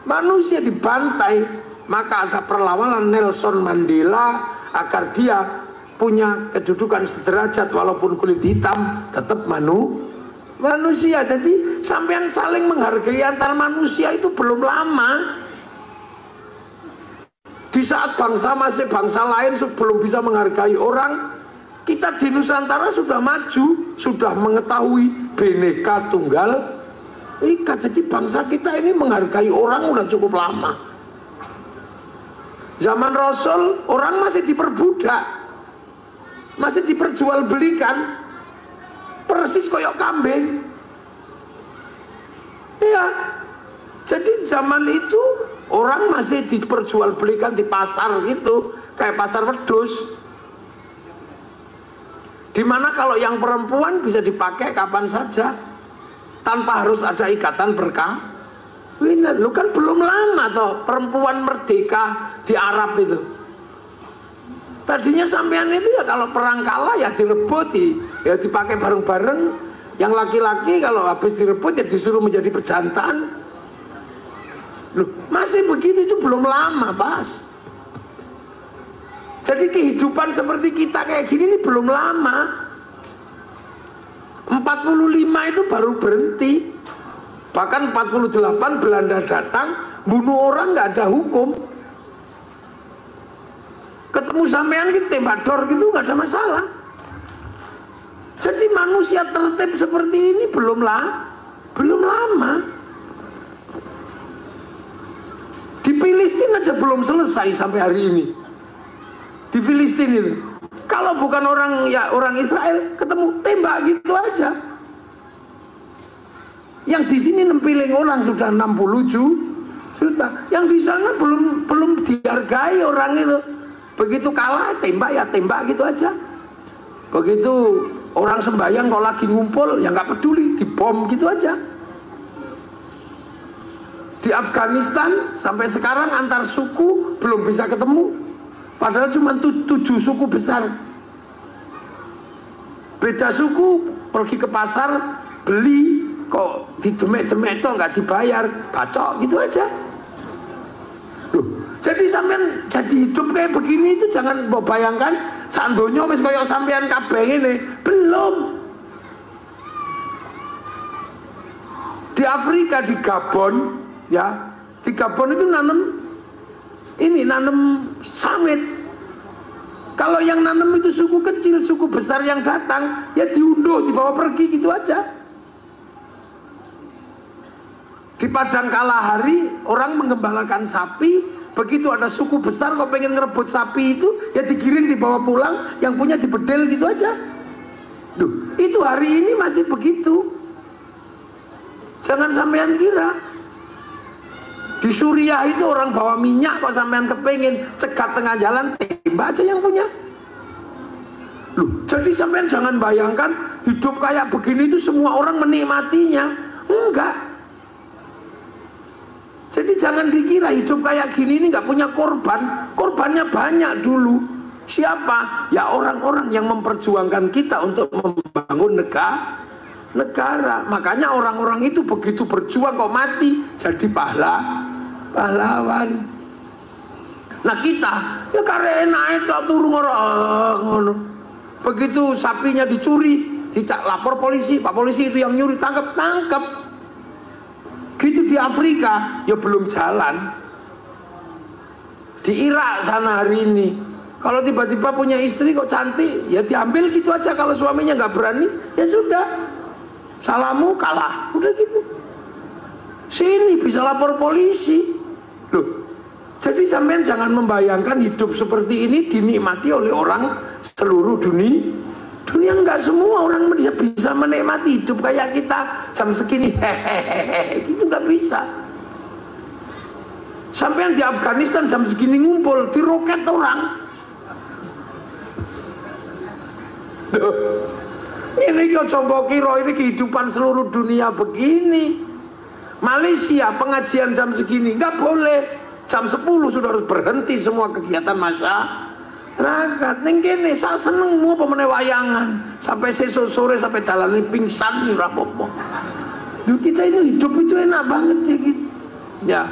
manusia, dibantai. Maka ada perlawanan Nelson Mandela agar dia punya kedudukan sederajat walaupun kulit hitam, tetap manusia. Jadi sampean saling menghargai antar manusia itu belum lama. Di saat bangsa masih bangsa lain belum bisa menghargai orang, kita di Nusantara sudah maju, sudah mengetahui Bhinneka Tunggal Ika. Jadi bangsa kita ini menghargai orang udah cukup lama. Zaman Rasul orang masih diperbudak, masih diperjualbelikan, persis koyok kambing. Iya. Jadi zaman itu orang masih diperjualbelikan di pasar gitu, kayak pasar wedhus. Dimana kalau yang perempuan bisa dipakai kapan saja tanpa harus ada ikatan perkawinan. Lu kan belum lama toh perempuan merdeka di Arab itu. Tadinya sampean itu ya kalau perang kalah ya direbut, ya dipakai bareng-bareng. Yang laki-laki kalau habis direbut ya disuruh menjadi pejantan. Loh, masih begitu, itu belum lama, Pas. Jadi kehidupan seperti kita kayak gini ini belum lama. 45 itu baru berhenti. Bahkan 48 Belanda datang, bunuh orang nggak ada hukum. Ketemu sampean gitu tembak dor gitu nggak ada masalah. Jadi manusia tertib seperti ini belum lama. Di Filistin aja belum selesai sampai hari ini. Di Filistin itu, kalau bukan orang Israel, ketemu tembak gitu aja. Yang di sini nempiling orang sudah 60 juta. Yang di sana belum dihargai orang itu. Begitu kalah tembak ya tembak gitu aja. Begitu orang sembahyang kalau lagi ngumpul ya nggak peduli, dibom gitu aja. Di Afghanistan sampai sekarang antar suku belum bisa ketemu, padahal cuma 7 suku besar. Beda suku pergi ke pasar beli kok didemek-demek toh nggak dibayar, bacok gitu aja. Loh, jadi sampean jadi hidup kayak begini itu jangan mbok bayangkan sandonya wis koyo sampean kabeh ini, belum. Di Afrika, di Gabon ya, di Gabon itu nanam sawit. Kalau yang nanam itu suku kecil, suku besar yang datang ya diunduh, dibawa pergi gitu aja. Di Padang Kalahari orang menggembalakan sapi, begitu ada suku besar kok pengen ngerebut sapi itu ya digiring dibawa pulang, yang punya dibedel gitu aja. Duh, itu hari ini masih begitu. Jangan sampean kira di Suriah itu orang bawa minyak kok sampean kepengen cegat tengah jalan, tembak aja yang punya. Loh, jadi sampean jangan bayangkan hidup kayak begini itu semua orang menikmatinya. Enggak. Jadi jangan dikira hidup kayak gini ini nggak punya korban. Korbannya banyak dulu. Siapa? Ya orang-orang yang memperjuangkan kita untuk membangun negara. Makanya orang-orang itu begitu berjuang kok mati jadi pahlawan. Nah kita ya karena enak turun ngono. Begitu sapinya dicuri, lapor polisi, Pak polisi itu yang nyuri, tangkap. Gitu di Afrika ya belum jalan. Di Irak sana hari ini, kalau tiba-tiba punya istri kok cantik, ya diambil gitu aja. Kalau suaminya nggak berani, ya sudah, salamu kalah, udah gitu. Sini bisa lapor polisi. Loh, jadi sampean jangan membayangkan hidup seperti ini dinikmati oleh orang seluruh dunia. Enggak semua orang bisa menikmati hidup kayak kita jam segini, hehehe, gitu nggak bisa. Sampean di Afghanistan jam segini ngumpul, diroket orang. Duh, ini kok coba kira ini kehidupan seluruh dunia begini. Malaysia pengajian jam segini nggak boleh, jam 10 sudah harus berhenti semua kegiatan masyarakat. Neng kene saya seneng mau pemene wayangan sampai sore sampai dalane pingsan ora apa-apa. Kita ini hidup itu enak banget sih gitu. Ya.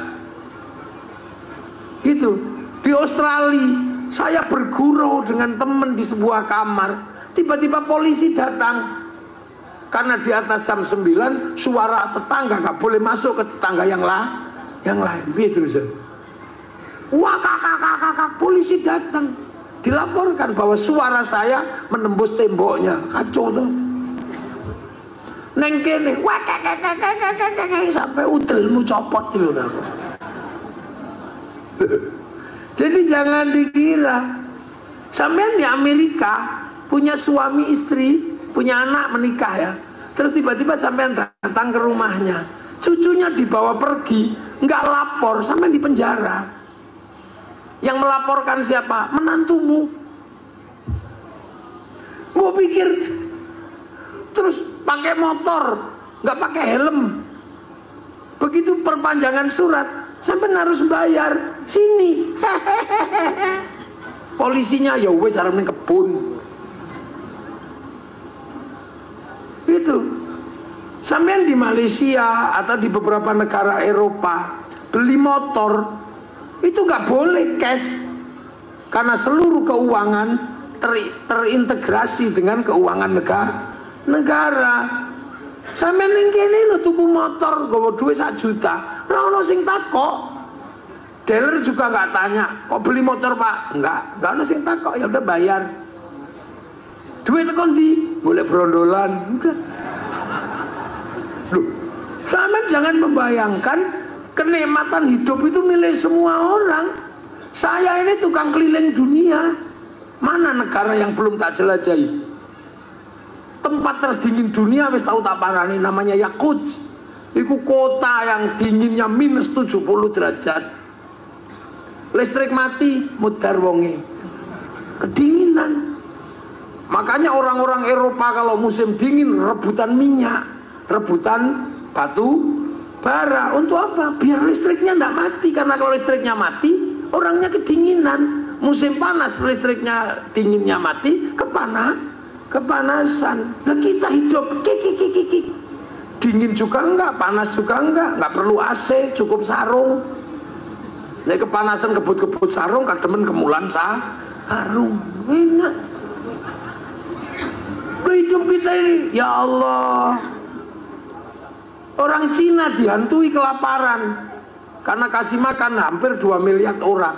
Gitu. Di Australia saya bergurau dengan teman di sebuah kamar, tiba-tiba polisi datang. Karena di atas jam 9 suara tetangga nggak boleh masuk ke tetangga yang lain. Gitu terus. Wah, kakak polisi datang. Dilaporkan bahwa suara saya menembus temboknya. Kacau tuh. Neng kene sampai udelmu copot dulu. Jadi jangan dikira sampean di Amerika punya suami istri, punya anak menikah ya, terus tiba-tiba sampean datang ke rumahnya, cucunya dibawa pergi, nggak lapor, sampean di penjara. Yang melaporkan siapa? Menantumu. Gua pikir terus pakai motor, nggak pakai helm. Begitu perpanjangan surat, sampai harus bayar. Sini. Polisinya ya wes arep ning kebun. Itu. Sampean di Malaysia atau di beberapa negara Eropa beli motor itu nggak boleh cash karena seluruh keuangan terintegrasi dengan keuangan negara. Sampeyan ning kene lho tuku motor nggawa duit 1 juta, ora ono sing takok. Dealer juga nggak tanya, kok beli motor Pak? Nggak ono sing takok, ya udah bayar. Duit teko ndi? boleh berondolan. Udah. Loh, sama jangan membayangkan kenikmatan hidup itu milik semua orang. Saya ini tukang keliling dunia. Mana negara yang belum tak jelajahi? Tempat terdingin dunia wis tahu tak parani, namanya Yakutsk. Iku kota yang dinginnya minus 70 derajat. Listrik mati, mudar wonge. Kedinginan. Makanya orang-orang Eropa kalau musim dingin rebutan minyak, rebutan batu bara. Untuk apa? Biar listriknya tidak mati. Karena kalau listriknya mati, orangnya kedinginan. Musim panas listriknya dinginnya mati, kepanasan. Nah kita hidup kiki. Dingin juga enggak, panas juga enggak perlu AC, cukup sarung. Nah kepanasan kebut-kebut sarung, kademen kemulan sarung. Enak. Hidup kita ini, ya Allah. Orang Cina dihantui kelaparan karena kasih makan hampir 2 miliar orang.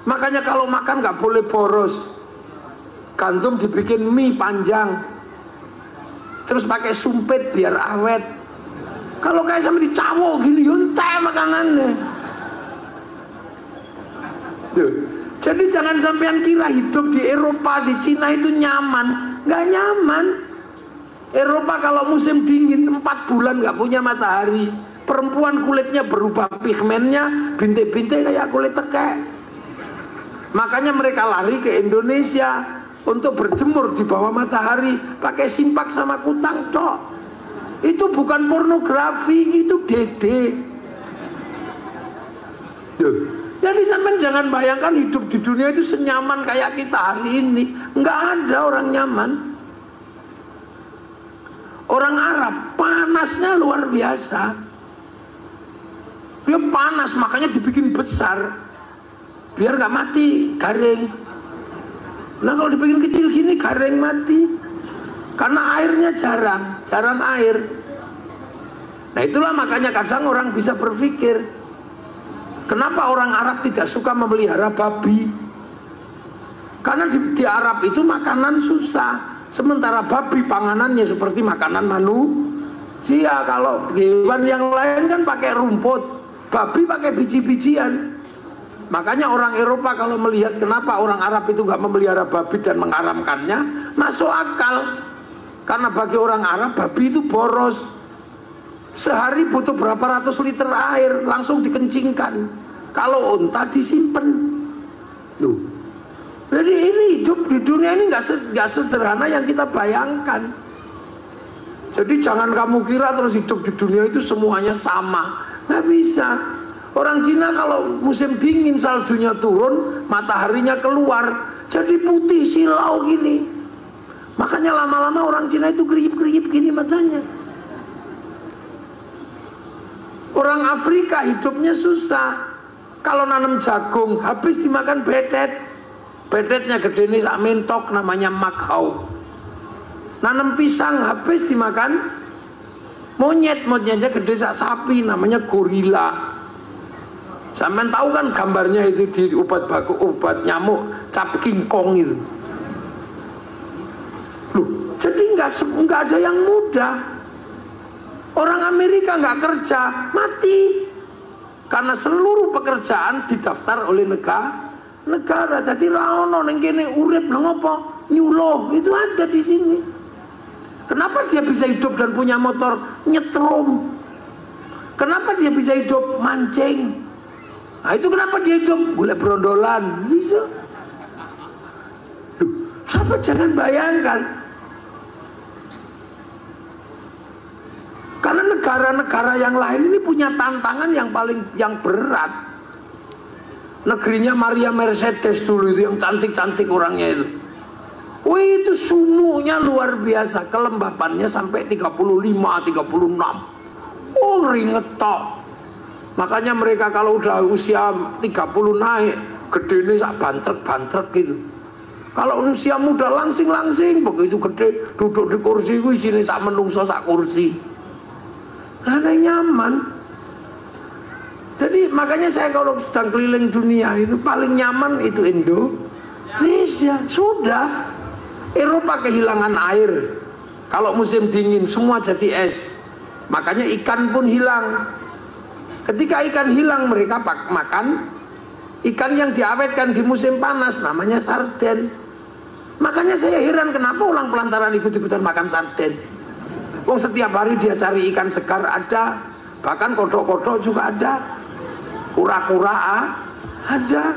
Makanya kalau makan nggak boleh boros. Gandum dibikin mie panjang, terus pakai sumpit biar awet. Kalau kayak sama dicawok gini, yuntai makanannya. Tuh. Jadi jangan sampean kira hidup di Eropa, di Cina itu nyaman. Nggak nyaman. Eropa kalau musim dingin 4 bulan nggak punya matahari. Perempuan kulitnya berubah pigmennya, bintik-bintik kayak kulit tekek. Makanya mereka lari ke Indonesia untuk berjemur di bawah matahari, pakai simpak sama kutang tok. Itu bukan pornografi, itu dede. Jadi sampean jangan bayangkan hidup di dunia itu senyaman kayak kita hari ini. Nggak ada orang nyaman. Orang Arab panasnya luar biasa. Dia panas makanya dibikin besar biar nggak mati, garing. Nah kalau dibikin kecil gini garing mati. Karena airnya jarang air. Nah itulah makanya kadang orang bisa berpikir, kenapa orang Arab tidak suka memelihara babi? Karena di Arab itu makanan susah. Sementara babi panganannya seperti makanan manusia. Kalau hewan yang lain kan pakai rumput, babi pakai biji-bijian. Makanya orang Eropa kalau melihat kenapa orang Arab itu nggak memelihara babi dan mengharamkannya, masuk akal. Karena bagi orang Arab babi itu boros. Sehari butuh berapa ratus liter air, langsung dikencingkan. Kalau unta disimpan. Tuh. Jadi ini hidup di dunia ini nggak sederhana yang kita bayangkan. Jadi jangan kamu kira terus hidup di dunia itu semuanya sama. Nggak bisa. Orang Cina kalau musim dingin saljunya turun, mataharinya keluar, jadi putih silau gini. Makanya lama-lama orang Cina itu kerip-kerip gini matanya. Orang Afrika hidupnya susah. Kalau nanam jagung habis dimakan bedet. Bedetnya gede nih sak mentok namanya makhau. Nanam pisang habis dimakan monyetnya gede sak sapi namanya gorila. Sampean tahu kan gambarnya itu di obat baku, obat nyamuk cap King Kong itu. Loh, jadi nggak ada yang mudah. Orang Amerika nggak kerja mati karena seluruh pekerjaan didaftar oleh negara. Jadi raono neng kene urip nang apa nyuloh itu ada di sini. Kenapa dia bisa hidup dan punya motor nyetrum? Kenapa dia bisa hidup mancing? Nah itu kenapa dia hidup boleh berondolan bisa. Sampai jangan bayangkan. Karena negara-negara yang lain ini punya tantangan yang berat. Negerinya Maria Mercedes dulu itu yang cantik-cantik orangnya itu. Wih itu sumunya luar biasa, kelembapannya sampai 35, 36. Oh ringet tok. Makanya mereka kalau udah usia 30 naik, gede ini sak bantrek-bantrek gitu. Kalau usia muda langsing-langsing, begitu gede duduk di kursi gue sini sak menungso sak kursi. Karena nyaman. Jadi makanya saya kalau sedang keliling dunia itu paling nyaman itu Indonesia. Sudah. Eropa kehilangan air. Kalau musim dingin semua jadi es. Makanya ikan pun hilang. Ketika ikan hilang mereka makan ikan yang diawetkan di musim panas, namanya sarden. Makanya saya heran kenapa ulang pelantaran ikut-ikutan makan sarden. Wong setiap hari dia cari ikan segar ada, bahkan kodok-kodok juga ada, kura-kura ada.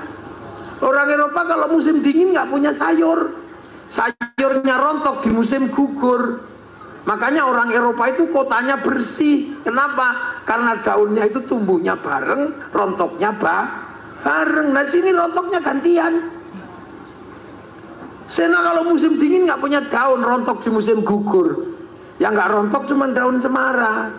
Orang Eropa kalau musim dingin nggak punya sayur, sayurnya rontok di musim gugur. Makanya orang Eropa itu kotanya bersih. Kenapa? Karena daunnya itu tumbuhnya bareng, rontoknya bareng. Nah sini rontoknya gantian. Sena kalau musim dingin nggak punya daun, rontok di musim gugur. Yang nggak rontok cuma daun cemara.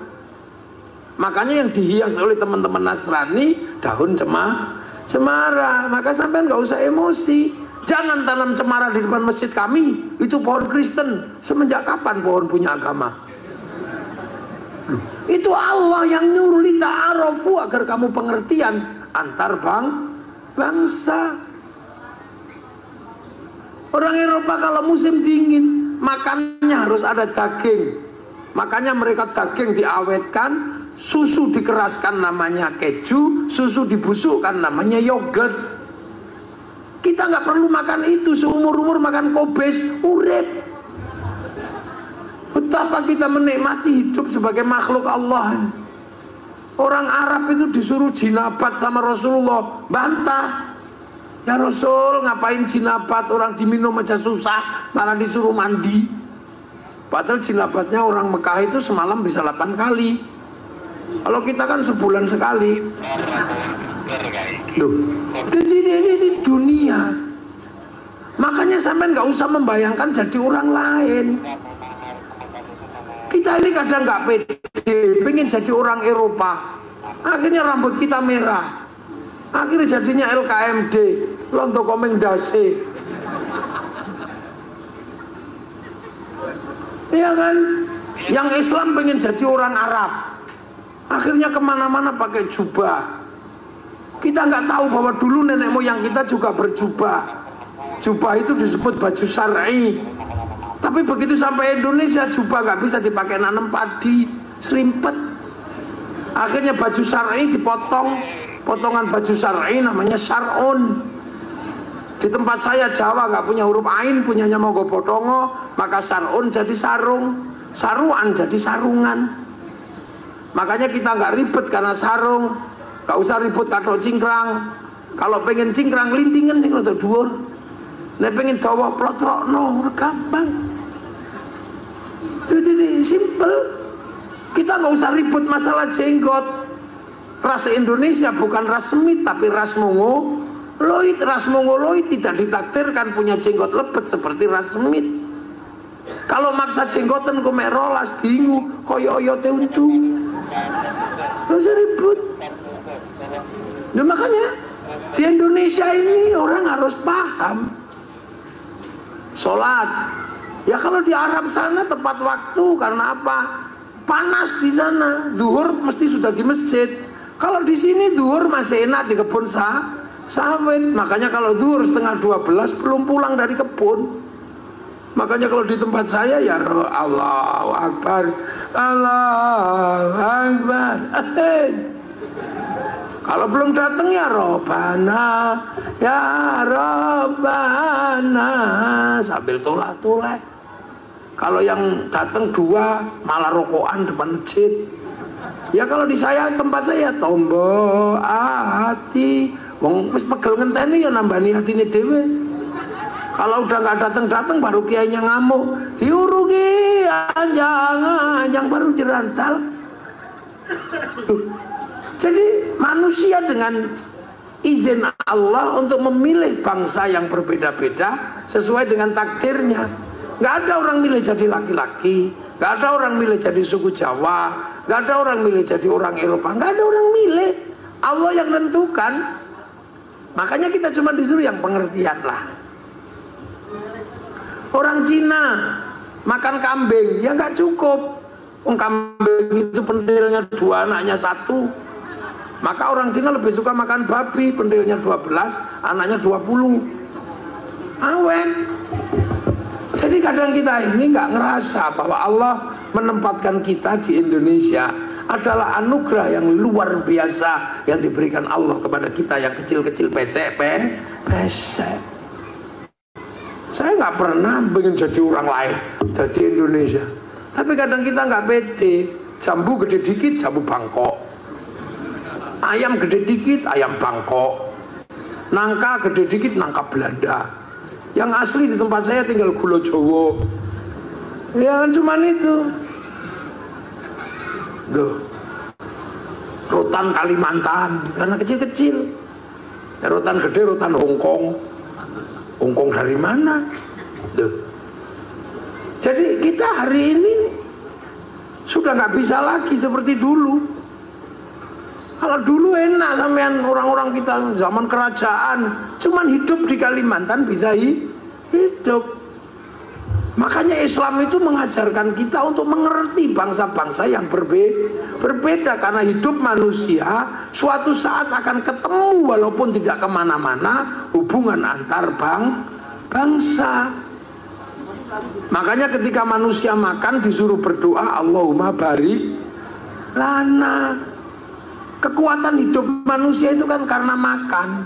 Makanya yang dihias oleh teman-teman Nasrani daun cemara. Maka sampean nggak usah emosi. Jangan tanam cemara di depan masjid kami. Itu pohon Kristen. Semenjak kapan pohon punya agama? Itu Allah yang nyuruh lita'arafu, agar kamu pengertian antar bangsa. Orang Eropa kalau musim dingin makannya harus ada daging. Makanya mereka daging diawetkan, susu dikeraskan namanya keju, susu dibusukkan namanya yogurt. Kita nggak perlu makan itu, seumur-umur makan kobes, urip. Betapa kita menikmati hidup sebagai makhluk Allah. Orang Arab itu disuruh jinabat sama Rasulullah, bantah. Ya Rasul, ngapain jinabat, orang diminum aja susah, malah disuruh mandi. Padahal jinabatnya orang Mekah itu semalam bisa 8 kali. Kalau kita kan sebulan sekali. Loh, ini dunia. Makanya sampai nggak usah membayangkan jadi orang lain. Kita ini kadang nggak pede, pengen jadi orang Eropa. Akhirnya rambut kita merah. Akhirnya jadinya LKMD, lonto komendasi. Iya kan? Yang Islam pengen jadi orang Arab. Akhirnya kemana-mana pakai jubah. Kita nggak tahu bahwa dulu nenek moyang kita juga berjubah. Jubah itu disebut baju syar'i. Tapi begitu sampai Indonesia, jubah nggak bisa dipakai nanam padi, serimpet. Akhirnya baju syar'i dipotong, potongan baju syar'i namanya syar'un. Di tempat saya Jawa nggak punya huruf ain, punyanya Mogopotongo, maka syar'un jadi sarung, saruan jadi sarungan. Makanya kita nggak ribet karena sarung, nggak usah ribut katok cingkrang. Kalau pengen cingkrang lindingan sing rada dhuwur. Nek pengen dawa plotrokno gampang. Jadi simple. Kita nggak usah ribut masalah jenggot. Ras Indonesia bukan ras Semit tapi ras Mongoloid. Ras Mongoloid tidak ditakdirkan punya jenggot lebet seperti ras Semit. Kalau maksa jenggotan ku mek rolas dingu koyo oyote untu. Nggak usah ribut. Nah makanya di Indonesia ini orang harus paham. Sholat, ya kalau di Arab sana tepat waktu, karena apa? Panas di sana, zuhur mesti sudah di masjid. Kalau di sini zuhur masih enak di kebun sawit. Makanya kalau zuhur setengah 12 belum pulang dari kebun. Makanya kalau di tempat saya ya Allahu Akbar, Allahu Akbar. Kalau belum datang ya Robbana, ya Robbana, sambil tolak-tolak. Kalau yang datang 2 malah rokokan depan masjid. Ya kalau di saya, tempat saya tombo hati, wong wis pegel ngenteni ya nambani hatine dhewe. Kalau udah nggak datang baru kiainya ngamuk, diurugi anjang baru jerantal. Jadi manusia dengan izin Allah untuk memilih bangsa yang berbeda-beda sesuai dengan takdirnya. Nggak ada orang milih jadi laki-laki, nggak ada orang milih jadi suku Jawa, nggak ada orang milih jadi orang Eropa, nggak ada orang milih. Allah yang tentukan. Makanya kita cuma disuruh yang pengertian lah. Orang Cina makan kambing ya nggak cukup. Kambing itu pentilnya 2, anaknya 1. Maka orang Cina lebih suka makan babi, pentilnya 12, anaknya 20. Awet. Jadi kadang kita ini nggak ngerasa bahwa Allah menempatkan kita di Indonesia adalah anugerah yang luar biasa yang diberikan Allah kepada kita yang kecil-kecil pesek. Saya nggak pernah ingin jadi orang lain, jadi Indonesia. Tapi kadang kita nggak pede. Jambu gede dikit, jambu Bangkok. Ayam gede dikit, ayam Bangkok. Nangka gede dikit, nangka Belanda. Yang asli di tempat saya tinggal gula Jawa. Ya kan cuman itu. Duh. Rotan Kalimantan karena kecil-kecil. Ya, rotan gede, rotan Hongkong. Hongkong dari mana? Duh. Jadi kita hari ini sudah nggak bisa lagi seperti dulu. Kalau dulu enak sampean orang-orang kita zaman kerajaan, cuman hidup di Kalimantan bisa hidup. Makanya Islam itu mengajarkan kita untuk mengerti bangsa-bangsa yang berbeda. Karena hidup manusia suatu saat akan ketemu walaupun tidak kemana-mana hubungan antar bangsa. Makanya ketika manusia makan disuruh berdoa Allahumma barik lana. Kekuatan hidup manusia itu kan karena makan.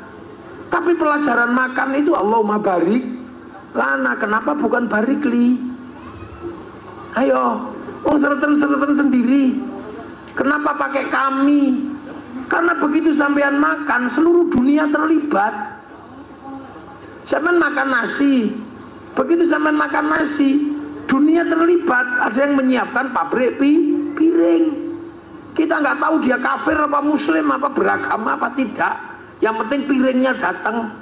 Tapi pelajaran makan itu Allahumma barik lana. Kenapa bukan barikli? Ayo, sereten-sereten sendiri. Kenapa pakai kami? Karena begitu sampean makan seluruh dunia terlibat. Sampean makan nasi. Begitu sampean makan nasi, dunia terlibat. Ada yang menyiapkan pabrik piring. Kita nggak tahu dia kafir apa muslim apa beragama apa tidak. Yang penting piringnya datang.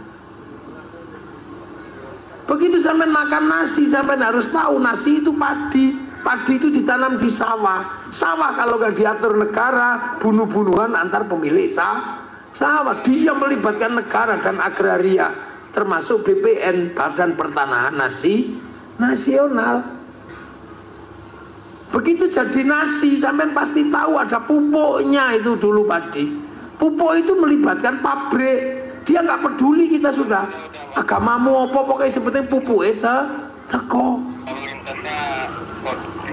Begitu sampean makan nasi, sampean harus tahu nasi itu padi. Padi itu ditanam di sawah. Sawah kalau nggak diatur negara, bunuh-bunuhan antar pemilik sawah. Dia melibatkan negara dan agraria, termasuk BPN, Badan Pertanahan Nasional. Begitu jadi nasi, sampean pasti tahu ada pupuknya itu dulu padi. Pupuk itu melibatkan pabrik. Dia nggak peduli kita sudah agamamu apa, pokoknya seperti pupuk itu teko.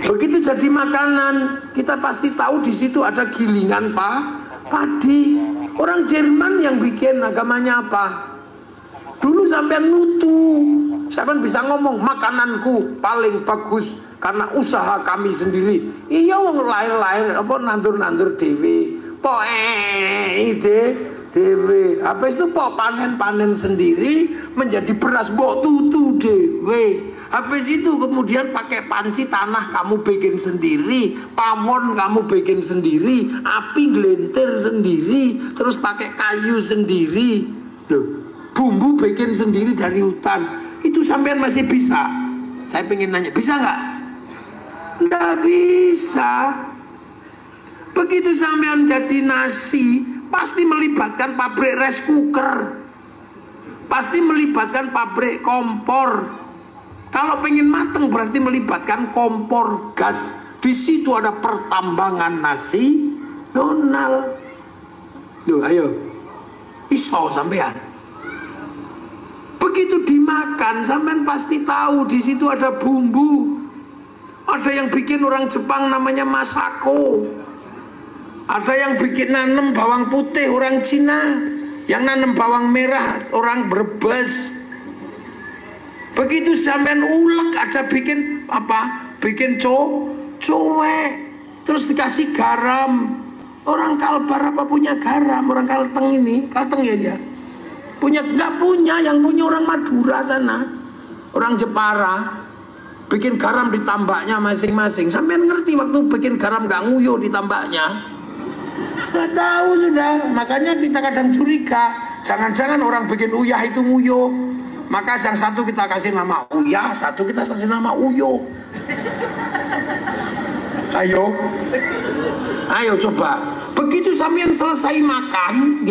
Begitu jadi makanan, kita pasti tahu di situ ada gilingan padi. Orang Jerman yang bikin agamanya apa? Dulu sampean nutu, sampean bisa ngomong makananku paling bagus karena usaha kami sendiri. Iya wong lahir-lahir apa nandur-nandur dewe. Dewe. Habis itu pok panen-panen sendiri menjadi beras mbok tutu dewe. Habis itu kemudian pakai panci tanah kamu bikin sendiri, pawon kamu bikin sendiri, api gelintir sendiri, terus pakai kayu sendiri. Loh, bumbu bikin sendiri dari hutan. Itu sampean masih bisa? Saya pengen nanya, bisa nggak? Nggak bisa. Begitu sampean jadi nasi, pasti melibatkan pabrik rice cooker, pasti melibatkan pabrik kompor. Kalau pengen mateng berarti melibatkan kompor gas. Di situ ada pertambangan nasional. Loh, ayo, iso sampean. Begitu dimakan, sampean pasti tahu di situ ada bumbu. Ada yang bikin orang Jepang namanya Masako. Ada yang bikin nanem bawang putih orang Cina, yang nanem bawang merah orang Brebes. Begitu sampean ulek ada bikin apa? Bikin cowek, terus dikasih garam. Orang Kalbar apa punya garam? Orang Kalteng ini, Kalteng ya dia. Punya nggak punya, yang punya orang Madura sana, orang Jepara. Bikin garam di tambaknya masing-masing. Sampean ngerti waktu bikin garam nggak nguyuh di tambaknya? Nggak tahu sudah. Makanya kita kadang curiga. Jangan-jangan orang bikin uyah itu nguyuh. Maka yang satu kita kasih nama Uyah, satu kita kasih nama Uyo. Ayo coba. Begitu sampean selesai makan,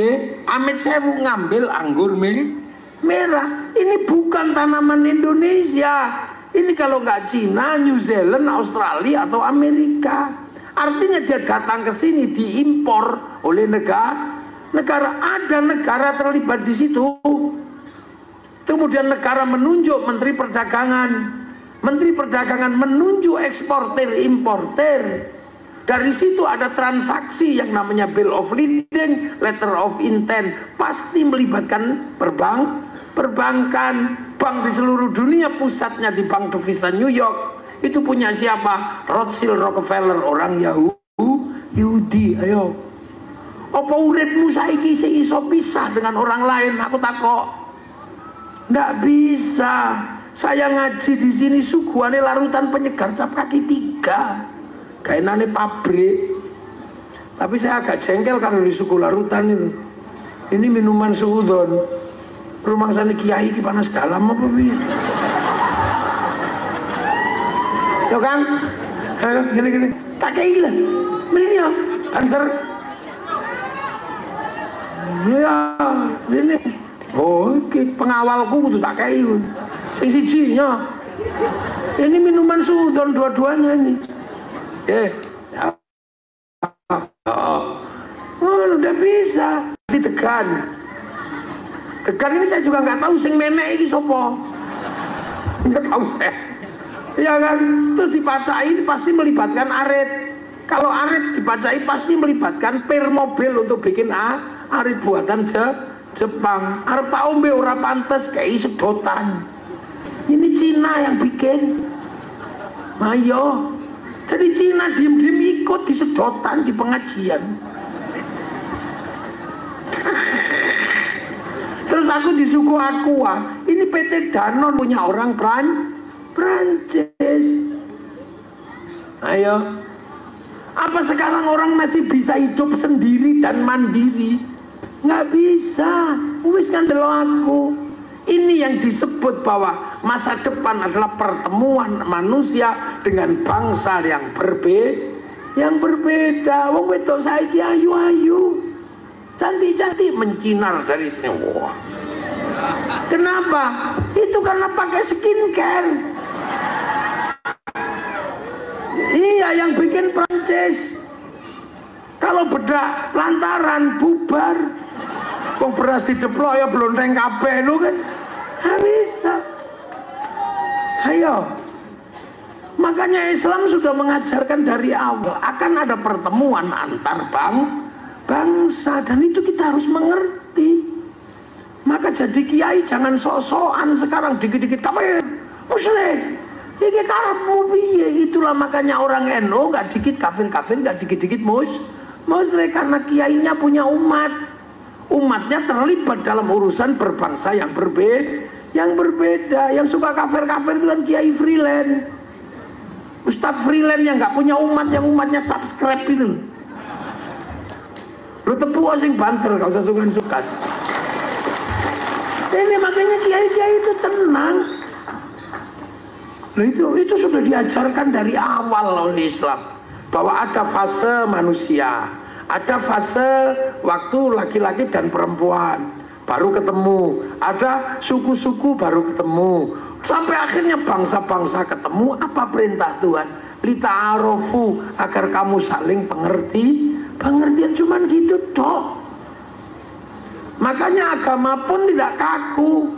amit saya mau ngambil anggur merah. Ini bukan tanaman Indonesia. Ini kalau nggak Cina, New Zealand, Australia atau Amerika. Artinya dia datang ke sini diimpor oleh negara. Ada negara terlibat di situ. Kemudian negara menunjuk Menteri Perdagangan. Menteri Perdagangan menunjuk eksportir importer. Dari situ ada transaksi yang namanya bill of lading, letter of intent, pasti melibatkan perbankan. Bank di seluruh dunia pusatnya di Bank Devisa New York. Itu punya siapa? Rothschild Rockefeller, orang Yahudi. Ayo, apa uripmu saiki sing iso pisah dengan orang lain? Aku takok. Ndak bisa. Saya ngaji di sini suguhane larutan penyegar cap kaki 3. Kainane pabrik. Tapi saya agak jengkel karena di suku larutan itu. Ini minuman suudon. Rumah sana kiai ki panas dalam apa piye? Yo kan? Ayo gini. Tak kayak gila. Ini ya, answer. Ya, ini. Oh, pengawalku kudu tak kayak. Sing sijinya. Ini minuman suudon dua-duanya ini. Udah bisa ditekan. Tekan ini saya juga nggak tahu sing menek iki sopo. Nggak tahu saya. Ya kan, terus dipacai pasti melibatkan arit. Kalau arit dipacai pasti melibatkan per mobil untuk bikin arit buatan Jepang. Arep tak ombe ora pantes kayak sedotan. Ini Cina yang bikin. Ayo. Jadi Cina diem-diem ikut di sedotan di pengajian. Terus aku di suku Aqua. Ini PT Danone punya orang Prancis. Ayo. Apa sekarang orang masih bisa hidup sendiri dan mandiri? Nggak bisa. Wis kan delok aku. Ini yang disebut bahwa masa depan adalah pertemuan manusia dengan bangsa yang berbeda. Wong wedok saiki ayu-ayu, cantik-cantik mencinar dari sini. Wah. Kenapa? Itu karena pakai skincare. Iya, yang bikin Prancis. Kalau bedak lantaran bubar. Kok beras dideplok ya blonteng kabeh lu kan. Nggak bisa. Ayo. Makanya Islam sudah mengajarkan dari awal akan ada pertemuan antar bangsa, dan itu kita harus mengerti. Maka jadi kiai jangan sok-sokan sekarang dikit-dikit kafir, musyrik. Iki karepmu piye? Itulah makanya orang NU nggak dikit kafir-kafir, nggak dikit-dikit musyrik, karena kiainya punya umat. Umatnya terlibat dalam urusan berbangsa yang berbeda. Yang suka kafir-kafir itu kan kiai freelance, ustadz freelance yang nggak punya umat, yang umatnya subscribe itu. Lu tepuk sing banter, gak usah sukan-sukan. Ini makanya kiai-kiai itu tenang. Nah, itu sudah diajarkan dari awal oleh Islam bahwa ada fase manusia. Ada fase waktu laki-laki dan perempuan baru ketemu, ada suku-suku baru ketemu, sampai akhirnya bangsa-bangsa ketemu. Apa perintah Tuhan? Lita'arofu, agar kamu saling pengertian, cuman gitu dok. Makanya agama pun tidak kaku.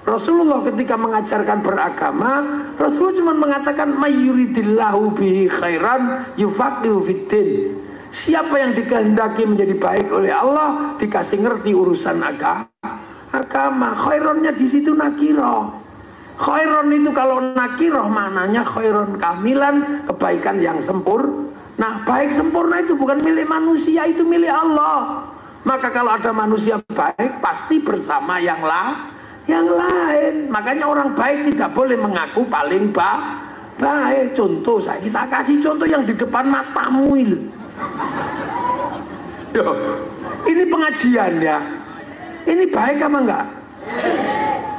Rasulullah ketika mengajarkan beragama, Rasulullah cuma mengatakan mayyuridillahu bihi khairan yufaqihu fiddin. Siapa yang dikehendaki menjadi baik oleh Allah dikasih ngerti urusan agama. Khaironnya di situ nakiro. Khairon itu kalau nakiroh maknanya khairon kamilan, kebaikan yang sempurna. Nah, baik sempurna itu bukan milik manusia, itu milik Allah. Maka kalau ada manusia baik pasti bersama yang lain. Makanya orang baik tidak boleh mengaku paling baik. Contoh, kita kasih contoh yang di depan matamu itu. Ini pengajian ya. Ini baik apa enggak?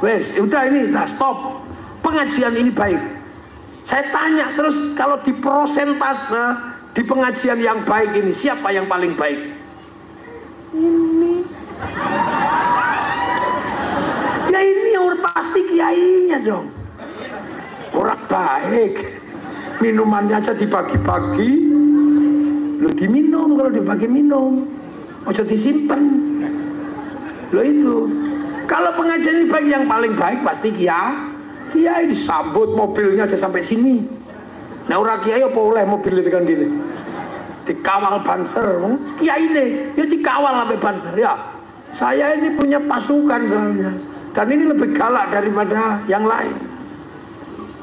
Wes, udah ini, nah stop. Pengajian ini baik. Saya tanya terus, kalau di persentase di pengajian yang baik ini siapa yang paling baik? Ini. Ya ini orang pasti kiainya dong. Orang baik. Minumannya aja dibagi-bagi. Lo diminum, kalau dibagi minum, ojo disimpan. Lo itu. Kalau pengajian ini baik, yang paling baik pasti Kiai disambut mobilnya aja sampai sini. Nah orang kiai apa oleh mobil itu kan gini. Dikawal banser, kiai ini ya dikawal sampai banser ya. Saya ini punya pasukan soalnya, dan ini lebih galak daripada yang lain.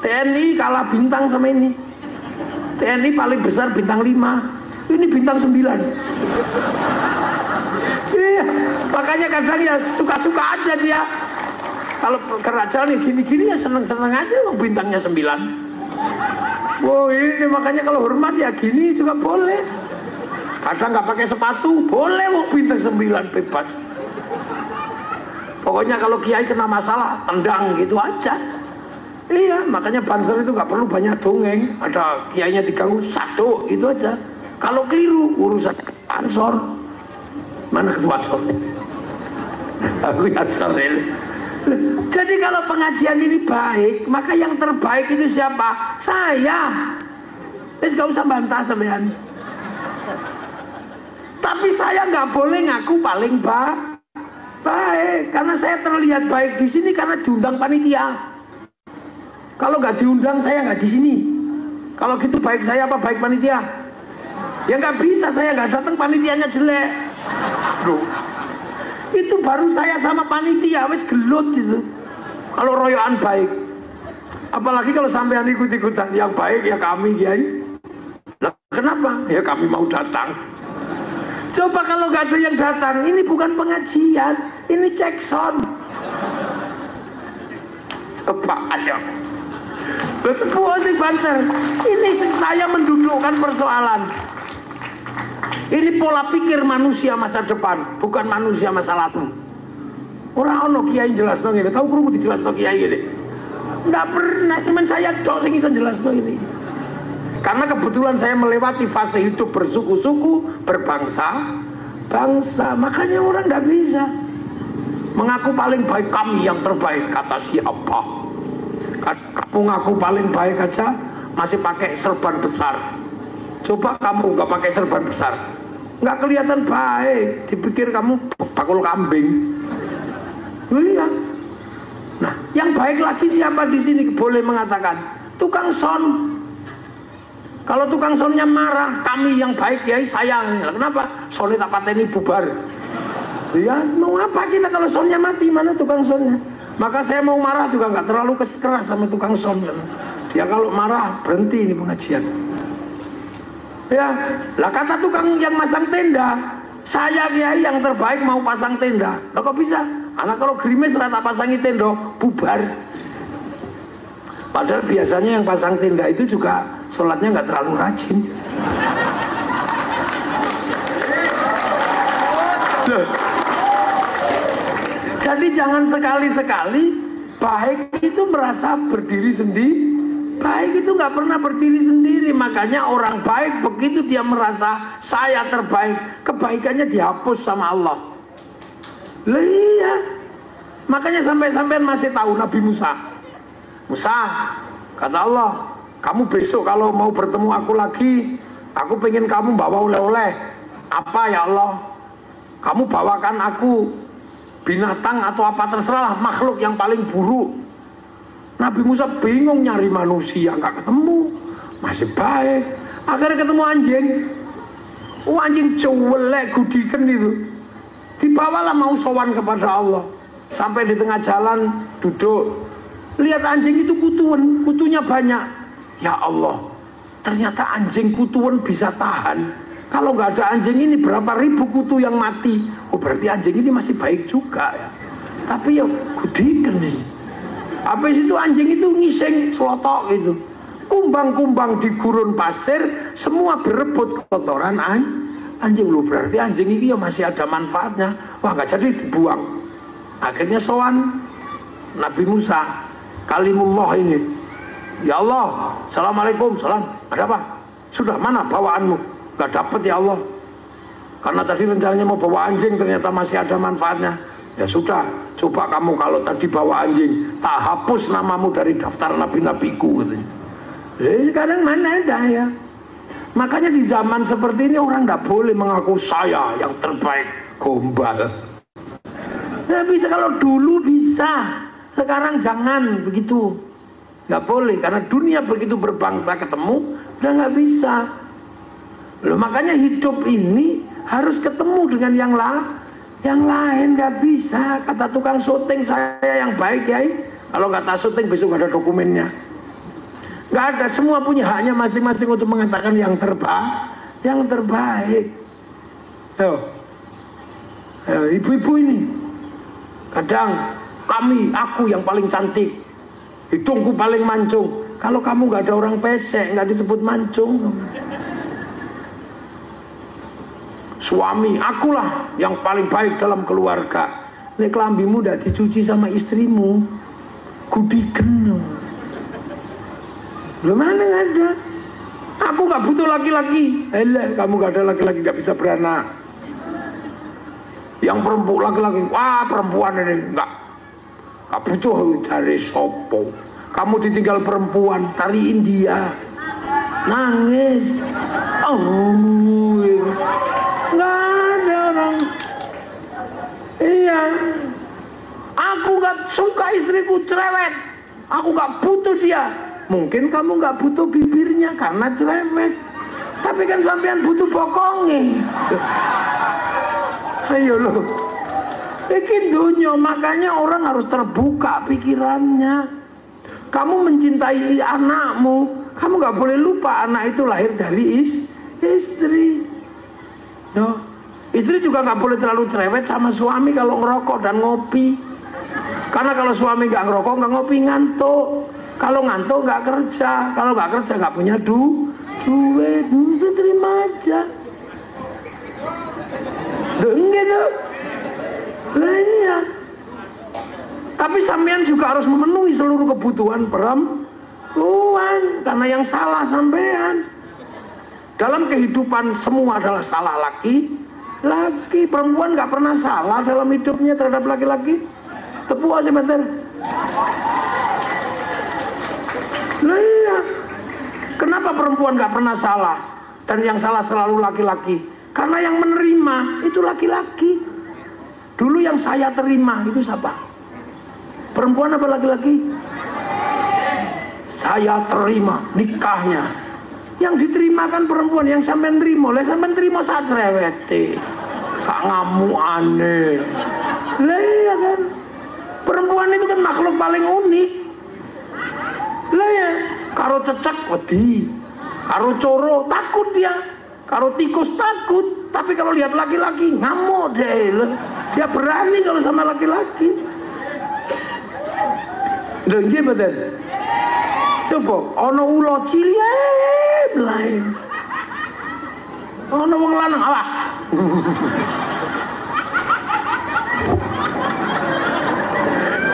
TNI kalah bintang sama ini. TNI paling besar bintang 5, ini bintang 9. Iya, makanya kadang ya suka-suka aja dia. Kalau kerajaan nih gini-gini ya seneng-seneng aja, bintangnya 9. Wow, ini makanya kalau hormat ya gini juga boleh. Kadang nggak pakai sepatu boleh, mau bintang 9 bebas. Pokoknya kalau kiai kena masalah tendang gitu aja. Iya, makanya banser itu nggak perlu banyak dongeng. Ada kiainya diganggu satu itu aja. Kalau keliru urusan ansor, mana ketua ansornya? Aku ansor ini. Jadi kalau pengajian ini baik, maka yang terbaik itu siapa? Saya. Terus gak usah bantah sampean. Tapi saya nggak boleh ngaku paling baik, karena saya terlihat baik di sini karena diundang panitia. Kalau nggak diundang saya nggak di sini. Kalau gitu baik saya apa baik panitia? Ya nggak bisa, saya nggak datang panitianya jelek. Loh, itu baru saya sama panitia wes gelut itu. Kalau royoan baik, apalagi kalau sampean ikut-ikutan yang baik ya kami kiai. Nah, kenapa? Ya kami mau datang. Coba kalau nggak ada yang datang, ini bukan pengajian, ini cek sound. Coba aja. Ini saya mendudukkan persoalan. Ini pola pikir manusia masa depan, bukan manusia masa lalu. Orang ono kiai jelas dong ini, tahu kerumut dijelas dong kiai ini. Nggak pernah, cuman saya dong yang bisa jelas dong ini. Karena kebetulan saya melewati fase hidup bersuku-suku, berbangsa, makanya orang nggak bisa mengaku paling baik. Kami yang terbaik kata siapa? Kamu ngaku paling baik aja masih pakai serban besar. Coba kamu nggak pakai serban besar, nggak kelihatan baik. Dipikir kamu bakul kambing. Iya. Nah, yang baik lagi siapa di sini boleh mengatakan? Tukang son. Kalau tukang sonnya marah, kami yang baik ya sayang. Kenapa? Sonnya tak pateni bubar. Ya mau apa kita kalau sonnya mati, mana tukang sonnya? Maka saya mau marah juga nggak terlalu keras sama tukang son kan. Dia kalau marah berhenti ini pengajian. Ya, lah kata tukang yang masang tenda, saya kiai yang terbaik mau pasang tenda. Lah kok bisa? Anak kalau gerimis rata pasangi tenda bubar. Padahal biasanya yang pasang tenda itu juga sholatnya nggak terlalu rajin. Loh. Jadi jangan sekali-sekali baik itu merasa berdiri sendiri. Baik itu nggak pernah berdiri sendiri. Makanya orang baik begitu dia merasa saya terbaik, kebaikannya dihapus sama Allah. Lah iya. Makanya sampai-sampai masih tahu Nabi Musa. Musa, kata Allah, kamu besok kalau mau bertemu aku lagi, aku pengen kamu bawa oleh-oleh. Apa ya Allah? Kamu bawakan aku binatang atau apa terserah, makhluk yang paling buruk. Nabi Musa bingung nyari manusia, nggak ketemu. Masih baik, akhirnya ketemu anjing. Oh anjing cuwelek gudikan itu. Dibawalah mau sowan kepada Allah. Sampai di tengah jalan duduk, lihat anjing itu kutuan, kutunya banyak. Ya Allah, ternyata anjing kutuan bisa tahan. Kalau nggak ada anjing ini berapa ribu kutu yang mati. Oh berarti anjing ini masih baik juga ya. Tapi ya gudikan nih. Habis itu anjing itu ngising selotok gitu. Kumbang-kumbang di gurun pasir semua berebut kotoran anjing. Lu berarti anjing ini ya masih ada manfaatnya. Wah nggak jadi dibuang. Akhirnya sowan Nabi Musa kalimullah ini. Ya Allah, assalamualaikum, salam. Ada apa? Sudah mana bawaanmu? Gak dapet ya Allah, karena tadi rencananya mau bawa anjing ternyata masih ada manfaatnya. Ya sudah, coba kamu kalau tadi bawa anjing tak hapus namamu dari daftar nabi-nabiku gitu. Sekarang mana ada ya. Makanya di zaman seperti ini orang gak boleh mengaku saya yang terbaik. Gombal. Ya bisa, kalau dulu bisa, sekarang jangan begitu. Nggak boleh, karena dunia begitu berbangsa ketemu udah nggak bisa. Loh, makanya hidup ini harus ketemu dengan yang lain, nggak bisa. Kata tukang syuting saya yang baik ya, kalau nggak tak syuting besok nggak ada dokumennya. Nggak ada, semua punya haknya masing-masing untuk mengatakan yang terbaik. Ibu-ibu ini kadang aku yang paling cantik, hidungku paling mancung. Kalau kamu nggak ada orang pesek, nggak disebut mancung. Suami, akulah yang paling baik dalam keluarga. Nek kelambimu ndak dicuci sama istrimu, kudiken. Loh, mana ada? Aku nggak butuh laki-laki. Kamu nggak ada laki-laki, nggak bisa beranak. Yang perempuan laki-laki, wah perempuan ini nggak butuh cari sopo. Kamu ditinggal perempuan, tariin dia, nangis. Nggak ada orang. Iya, aku nggak suka istriku cerewet. Aku nggak butuh dia. Mungkin kamu nggak butuh bibirnya karena cerewet, tapi kan sampean butuh bokongnya. Ayo loh, bikin dunia. Makanya orang harus terbuka pikirannya. Kamu mencintai anakmu, kamu nggak boleh lupa anak itu lahir dari istri. No. Istri juga nggak boleh terlalu cerewet sama suami kalau ngerokok dan ngopi. Karena kalau suami nggak ngerokok, nggak ngopi, ngantuk. Kalau ngantuk nggak kerja. Kalau nggak kerja nggak punya duit, itu terima aja. Gitu. Iya. Tapi sampean juga harus memenuhi seluruh kebutuhan perempuan, karena yang salah sampean. Dalam kehidupan semua adalah salah laki. Perempuan nggak pernah salah dalam hidupnya terhadap laki-laki. Tepuk sebentar. Iya. Kenapa perempuan nggak pernah salah dan yang salah selalu laki-laki? Karena yang menerima itu laki-laki. Dulu yang saya terima itu siapa? Perempuan apa laki-laki? Saya terima nikahnya. Yang diterima kan perempuan, yang sampai nerima. Lah sampai nerima saat cerewete, sak ngamu aneh. Lah iya kan. Perempuan itu kan makhluk paling unik. Lah ya, karo cecek wedi, karo coro takut dia. Karo tikus takut, tapi kalau lihat laki-laki ngamuk deh. Dia berani kalau sama laki-laki. Dengki betul. Coba, ono ulo cilik lain. Ono wong lanang apa?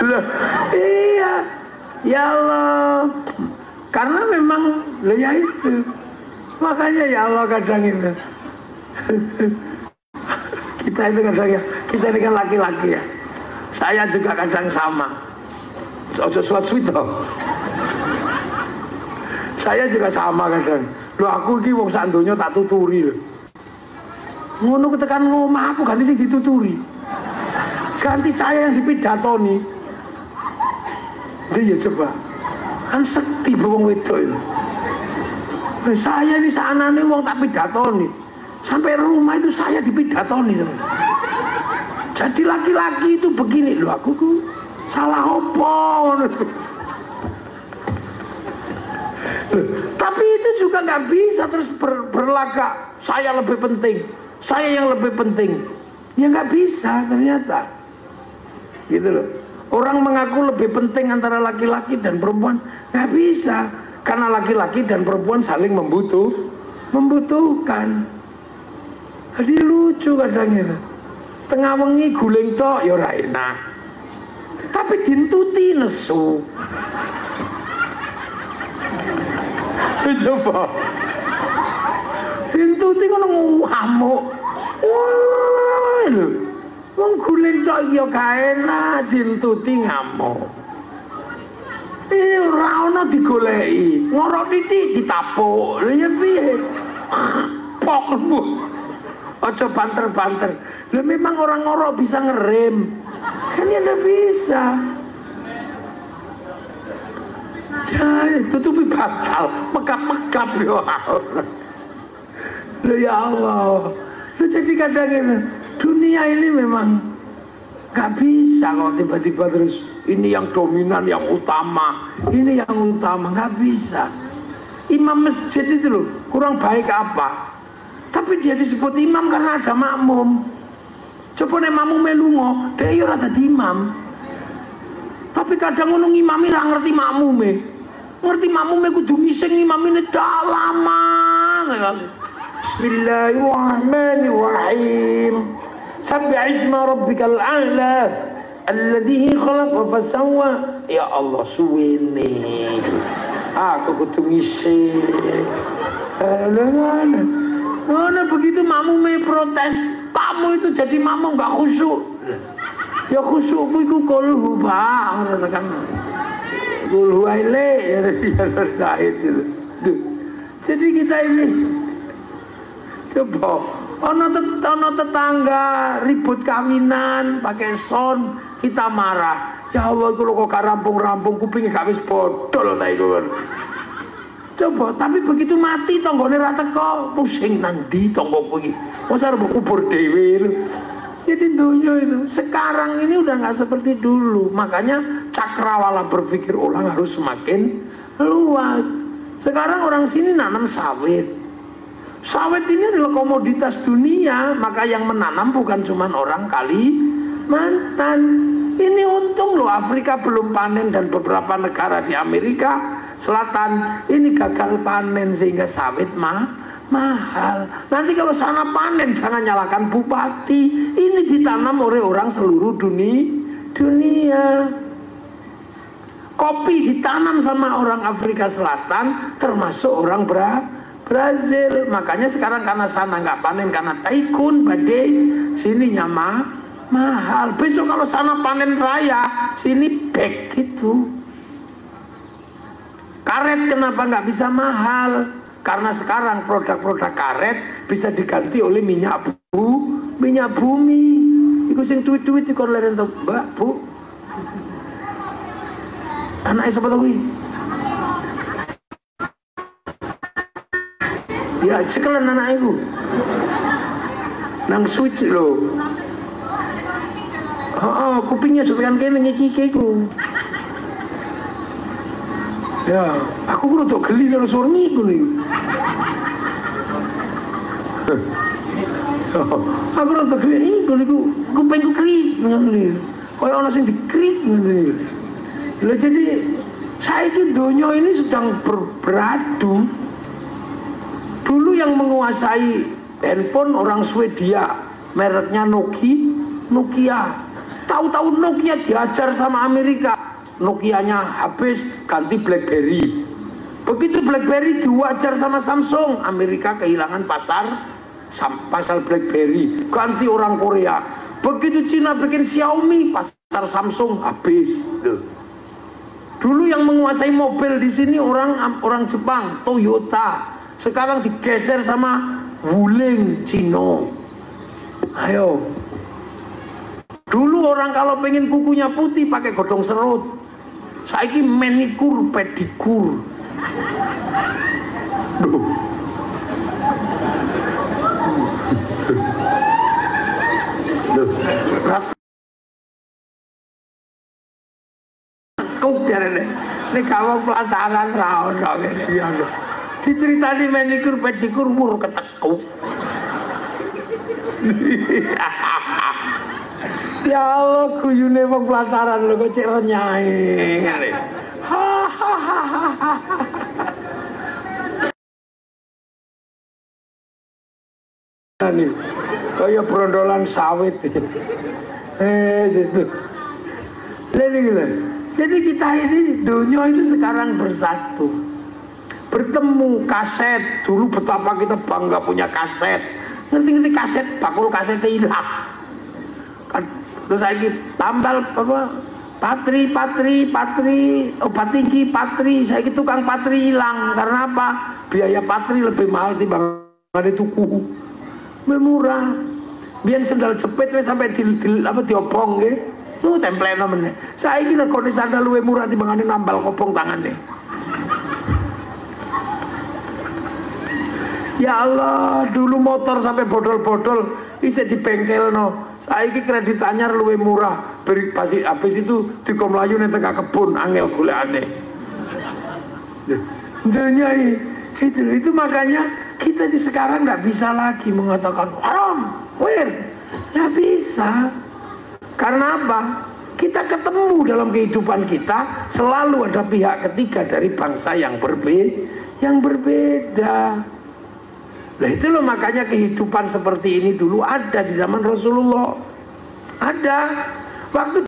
Loh, iya, ya Allah. Karena memang ya itu. Makanya ya Allah kadang itu kita itu kadang ya, kita ini kan laki-laki ya. Saya juga kadang sama. Ojo suat-suito. Saya juga sama kadang. Loh aku iki wong sak donya tak tuturi lho. Ngono ketekan ngomah aku ganti sing dituturi. Ganti saya yang dipidatoni. Dia coba. Kan sekti wong wedok itu. Saya ini saanane wong tak pidatoni. Sampai rumah itu saya dipidatoni. Jadi laki-laki itu begini loh, aku salah opo. Tapi itu juga nggak bisa terus berlagak saya lebih penting, saya yang lebih penting. Ya nggak bisa ternyata. Gitu loh. Orang mengaku lebih penting antara laki-laki dan perempuan, nggak bisa. Karena laki-laki dan perempuan saling membutuhkan. Jadi lucu kadang-kadang. Tengah wengi guling tok ya ora enak. Tapi dintuti nesu. Coba. Dintuti kono ngamuk. Wah, lho. Wong guling tok ya gak enak, dintuti ngamuk. Ora ono digoleki, ngorok titik ditapuk. Lha ya piye? Pokmu. Aja banter-banter. Lah memang orang ngorok bisa ngerem. Kan ya ndak bisa. Jadi tutupi batal, mekap-mekap ya Allah. Loh ya Allah. Loh jadi kadang ini, dunia ini memang gak bisa kalau tiba-tiba terus ini yang dominan, yang utama, ini yang utama, gak bisa. Imam masjid itu loh kurang baik apa? Tapi dia disebut imam karena ada makmum. Coba nih makmum melungo, dia ya rada di imam. Tapi kadang ngono imam ora ngerti makmume. Ngerti makmume kudu ngising imamine dak lama. Bismillahirrahmanirrahim. Sabbih isma rabbikal a'la alladzi khalaqa fasawwa. Ya Allah suwene. Aku kudu ngising. Ngono begitu makmume protes, kamu itu jadi makmum gak khusyuk. Ya khusyuk iku kulhu bang, kan. Kulhu aile ya itu. Jadi kita ini coba ono tetangga ribut kawinan pakai sound, kita marah. Ya Allah iku lho kok rampung-rampung kupinge gak wis bodol ta iku kan. Coba tapi begitu mati tanggane ra teko, pusing nanti tanggoku iki. Mosok arep kubur dhewe. Jadi dunia itu sekarang ini udah nggak seperti dulu. Makanya cakrawala berpikir ulang harus semakin luas. Sekarang orang sini nanam sawit. Sawit ini adalah komoditas dunia. Maka yang menanam bukan cuma orang Kalimantan. Ini untung loh Afrika belum panen dan beberapa negara di Amerika Selatan ini gagal panen sehingga sawit mahal. Nanti kalau sana panen jangan nyalakan bupati. Ini ditanam oleh orang seluruh dunia. Kopi ditanam sama orang Afrika Selatan termasuk orang Brazil. Makanya sekarang karena sana nggak panen karena tycoon badai, sininya mahal. Besok kalau sana panen raya, sini back gitu. Karet kenapa nggak bisa mahal? Karena sekarang produk-produk karet bisa diganti oleh minyak bumi. Iku sing duit-duit iku leren to, Mbak, Bu. Anake sapa to kuwi? Ya, cekelan anak iku. Nang switch lho. Kupingnya tekan kene ngiki iku. Ya, aku kudu tok geli karo suara niku niku. Aku kudu tok geli niku kupingku krik ngono niku. Kaya ana sing dikrik ngono niku. Lha jadi saiki donya ini sedang beradu. Dulu yang menguasai handphone orang Swedia, mereknya Nokia. Tahu-tahu Nokia diajar sama Amerika. Nokianya habis ganti BlackBerry. Begitu BlackBerry diwajar sama Samsung, Amerika kehilangan pasar BlackBerry, ganti orang Korea. Begitu Cina bikin Xiaomi, pasar Samsung habis. Dulu yang menguasai mobil di sini orang Jepang, Toyota. Sekarang digeser sama Wuling, Cina. Ayo. Dulu orang kalau pengen kukunya putih pakai godong serut. Saiki manikur, pedikur. Duh. Kau jarene. Nek kamu pelataran ra ono ngene ya lho. Diceritani manikur, pedikur mur ketekuk. Ya Allah, guyune wong pelataran lho kok cek renyai ngene. Ini kaya brondolan sawit. Sestu. Jadi kita ini dunia itu sekarang bersatu. Bertemu kaset. Dulu betapa kita bangga punya kaset. Ngerti-ngerti kaset, bakul kasetnya hilang. Terus lagi tambal apa? Patri, obat tinggi patri. Saya tukang patri hilang. Karena apa? Biaya patri lebih mahal dibanding tuku. Murah. Biar sendal jepit sampai diobong nggih. Tempelnya meneh. Saya kira kondisi sandal luwih murah dibanding nambal kopong tangannya. Ya Allah, dulu motor sampai bodol-bodol bisa di bengkel no. Saiki kredit anyar luwih murah. Beri pasti habis itu dikomlayu ning tengah kebun angel golekane. Dunia itu makanya kita di sekarang nggak bisa lagi mengatakan haram, nggak bisa. Karena apa? Kita ketemu dalam kehidupan kita selalu ada pihak ketiga dari bangsa yang berbeda. Nah itu loh makanya kehidupan seperti ini dulu ada di zaman Rasulullah. Ada. Waktu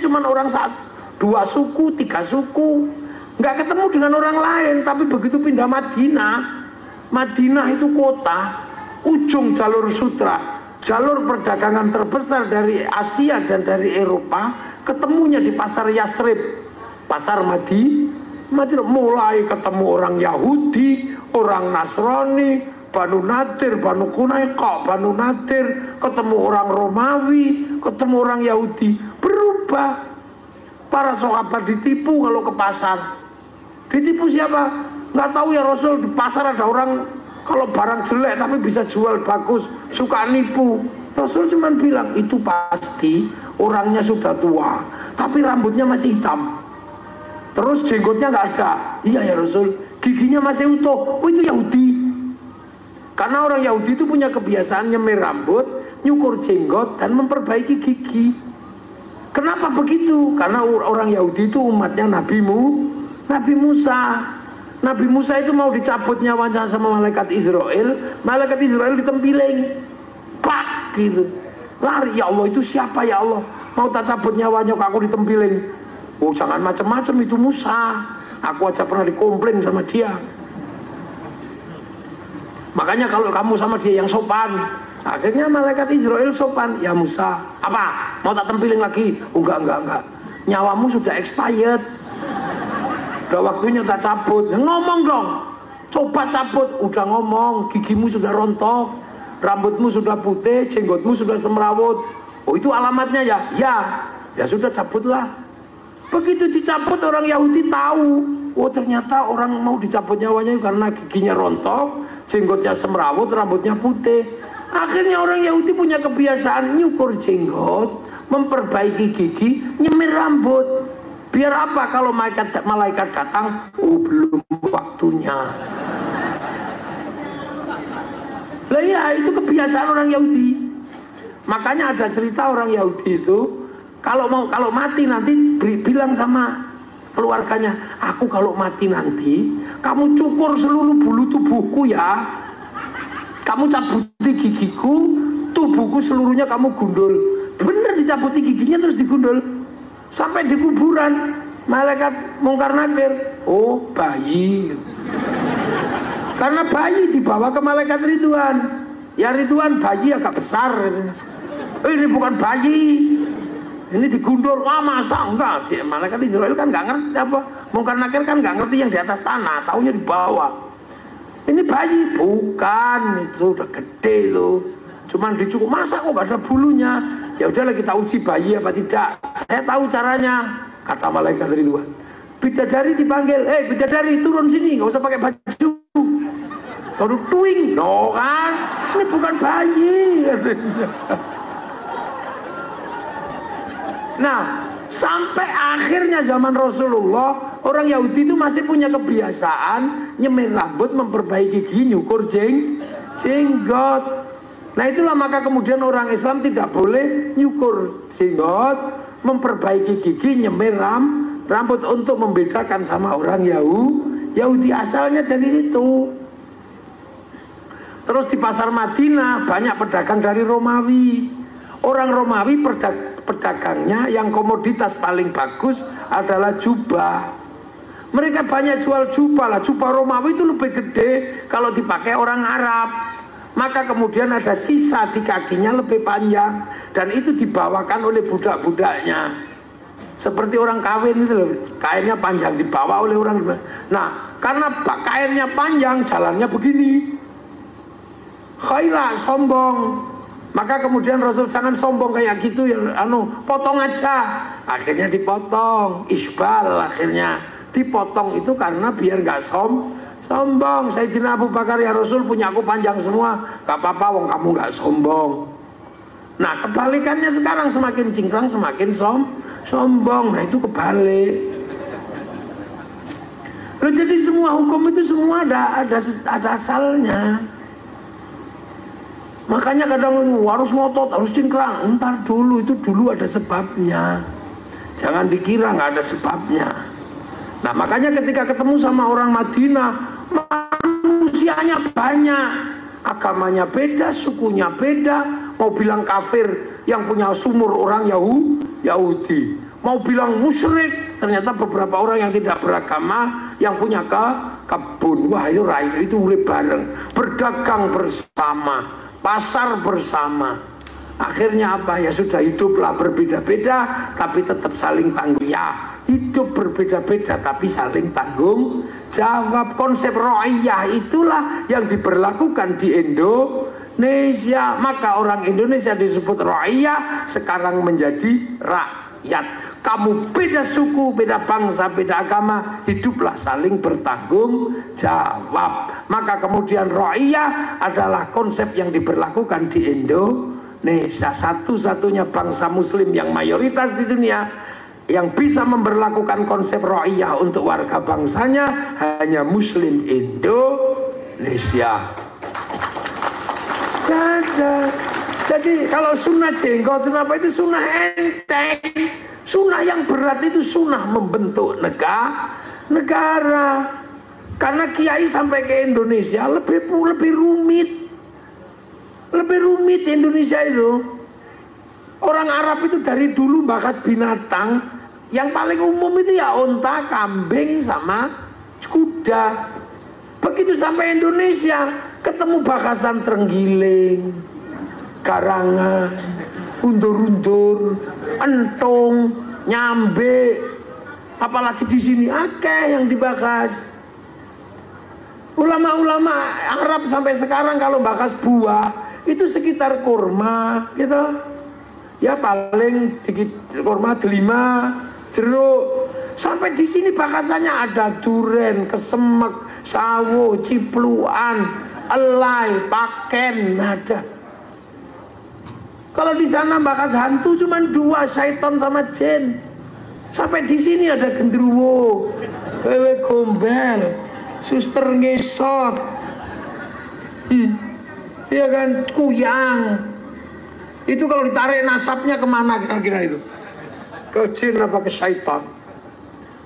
cuma orang dua suku, tiga suku, nggak ketemu dengan orang lain. Tapi begitu pindah Madinah itu kota ujung jalur sutra, jalur perdagangan terbesar dari Asia dan dari Eropa. Ketemunya di pasar Yasrib, pasar Madinah, mulai ketemu orang Yahudi, orang Nasrani, Banu Nadir, Banu Qunaiqa, Banu Nadir, ketemu orang Romawi, ketemu orang Yahudi, berubah. Para sahabat ditipu kalau ke pasar. Ditipu siapa? Nggak tahu ya Rasul, di pasar ada orang kalau barang jelek tapi bisa jual bagus, suka nipu. Rasul cuma bilang itu pasti orangnya sudah tua, tapi rambutnya masih hitam. Terus jenggotnya nggak ada. Iya ya Rasul, giginya masih utuh. Oh itu Yahudi. Karena orang Yahudi itu punya kebiasaan nyemir rambut, nyukur jenggot, dan memperbaiki gigi. Kenapa begitu? Karena orang Yahudi itu umatnya Nabi Musa. Nabi Musa itu mau dicabut nyawanya sama malaikat Israel. Malaikat Israel ditempiling, pak gitu. Lari, ya Allah itu siapa ya Allah? Mau tak cabut nyawanya kok aku ditempiling. Oh jangan macam-macam, itu Musa. Aku aja pernah dikomplain sama dia. Makanya kalau kamu sama dia yang sopan. Akhirnya malaikat Israel sopan. Ya Musa, apa? Mau tak tempiling lagi? Oh enggak. Nyawamu sudah expired. Udah waktunya tak cabut. Ngomong dong. Coba cabut. Udah ngomong. Gigimu sudah rontok. Rambutmu sudah putih. Jenggotmu sudah semrawut. Oh itu alamatnya ya? Ya sudah cabutlah. Begitu dicabut orang Yahudi tahu. Oh ternyata orang mau dicabut nyawanya karena giginya rontok, jenggotnya semrawut, rambutnya putih. Akhirnya orang Yahudi punya kebiasaan nyukur jenggot, memperbaiki gigi, nyemir rambut. Biar apa kalau malaikat datang? Oh belum waktunya. Lah ya itu kebiasaan orang Yahudi. Makanya ada cerita orang Yahudi itu kalau mati nanti bilang sama keluarganya, aku kalau mati nanti kamu cukur seluruh bulu tubuhku ya, kamu cabuti gigiku, tubuhku seluruhnya kamu gundul. Bener dicabuti giginya terus digundul sampai di kuburan. Malaikat Mungkar Nakir, oh bayi, karena bayi dibawa ke malaikat Ridwan. Ya Ridwan bayi agak besar, ini bukan bayi, ini digundul. Wah masa enggak? Malaikat Israel kan nggak ngerti apa. Mungkar Nakir kan nggak ngerti yang di atas tanah, taunya di bawah. Ini bayi, bukan, itu udah gede loh. Cuman dicukur, masa kok gak ada bulunya? Ya udahlah kita uji bayi apa tidak. Saya tahu caranya, kata malaikat Ridwan. Bidadari dipanggil, bidadari turun sini, nggak usah pakai baju. Baru tuing, no kan? Ini bukan bayi. Nah, sampai akhirnya zaman Rasulullah, orang Yahudi itu masih punya kebiasaan nyemir rambut, memperbaiki gigi, nyukur jenggot. Nah itulah maka kemudian orang Islam tidak boleh nyukur jenggot, memperbaiki gigi, nyemir rambut untuk membedakan sama orang Yahudi. Asalnya dari itu. Terus di pasar Madinah banyak pedagang dari Romawi. Orang Romawi pedagangnya yang komoditas paling bagus adalah jubah. Mereka banyak jual jubah lah. Jubah Romawi itu lebih gede kalau dipakai orang Arab. Maka kemudian ada sisa di kakinya lebih panjang, dan itu dibawakan oleh budak-budaknya. Seperti orang kawin itu loh, kainnya panjang dibawa oleh orang. Nah, karena kainnya panjang, jalannya begini. Khaila, sombong. Maka kemudian Rasul jangan sombong kayak gitu ya, potong aja. Akhirnya dipotong, isbal akhirnya dipotong itu karena biar nggak sombong. Sayyidina Abu Bakar, ya Rasul, punya aku panjang semua, gak apa-apa wong kamu nggak sombong. Nah kebalikannya sekarang, semakin cingkrang semakin sombong. Nah itu kebalik. Loh, jadi semua hukum itu semua ada asalnya. Makanya kadang harus ngotot, harus cingkrang. Entar dulu, itu dulu ada sebabnya. Jangan dikira nggak ada sebabnya. Nah makanya ketika ketemu sama orang Madinah, manusianya banyak, agamanya beda, sukunya beda. Mau bilang kafir, yang punya sumur orang Yahudi. Mau bilang musyrik, ternyata beberapa orang yang tidak beragama, yang punya kebun. Wah itu boleh bareng, berdagang bersama, pasar bersama. Akhirnya apa? Ya sudah, hiduplah berbeda-beda tapi tetap saling tanggung. Ya, hidup berbeda-beda tapi saling tanggung jawab. Konsep ro'iyah itulah yang diberlakukan di Indonesia. Maka orang Indonesia disebut ro'iyah, sekarang menjadi rakyat. Kamu beda suku, beda bangsa, beda agama, hiduplah saling bertanggung jawab. Maka kemudian ro'iyah adalah konsep yang diberlakukan di Indonesia. Satu-satunya bangsa muslim yang mayoritas di dunia yang bisa memberlakukan konsep ro'iyah untuk warga bangsanya hanya muslim Indonesia. Jadi kalau sunnah jenggot, sunnah apa itu? Sunnah enteng. Sunnah yang berat itu sunnah membentuk negara. Karena kiai sampai ke Indonesia lebih rumit. Lebih rumit Indonesia itu. Orang Arab itu dari dulu bahas binatang, yang paling umum itu ya unta, kambing, sama kuda. Begitu sampai Indonesia, ketemu bahasan terenggiling, garangan, undur-undur, entung, nyambe, apalagi di sini akeh yang dibahas. Ulama-ulama Arab sampai sekarang kalau bahas buah itu sekitar kurma, gitu. Ya paling dikit kurma, delima, jeruk. Sampai di sini bahasannya ada duren, kesemek, sawo, cipluan, elai, paken, ada. Kalau di sana bahas hantu cuma dua, syaitan sama jin. Sampai di sini ada gendruwo, wewe gombel, suster ngesot, iya kan, kuyang. Itu kalau ditarik nasabnya kemana kira-kira itu? Ke jin apa ke syaitan?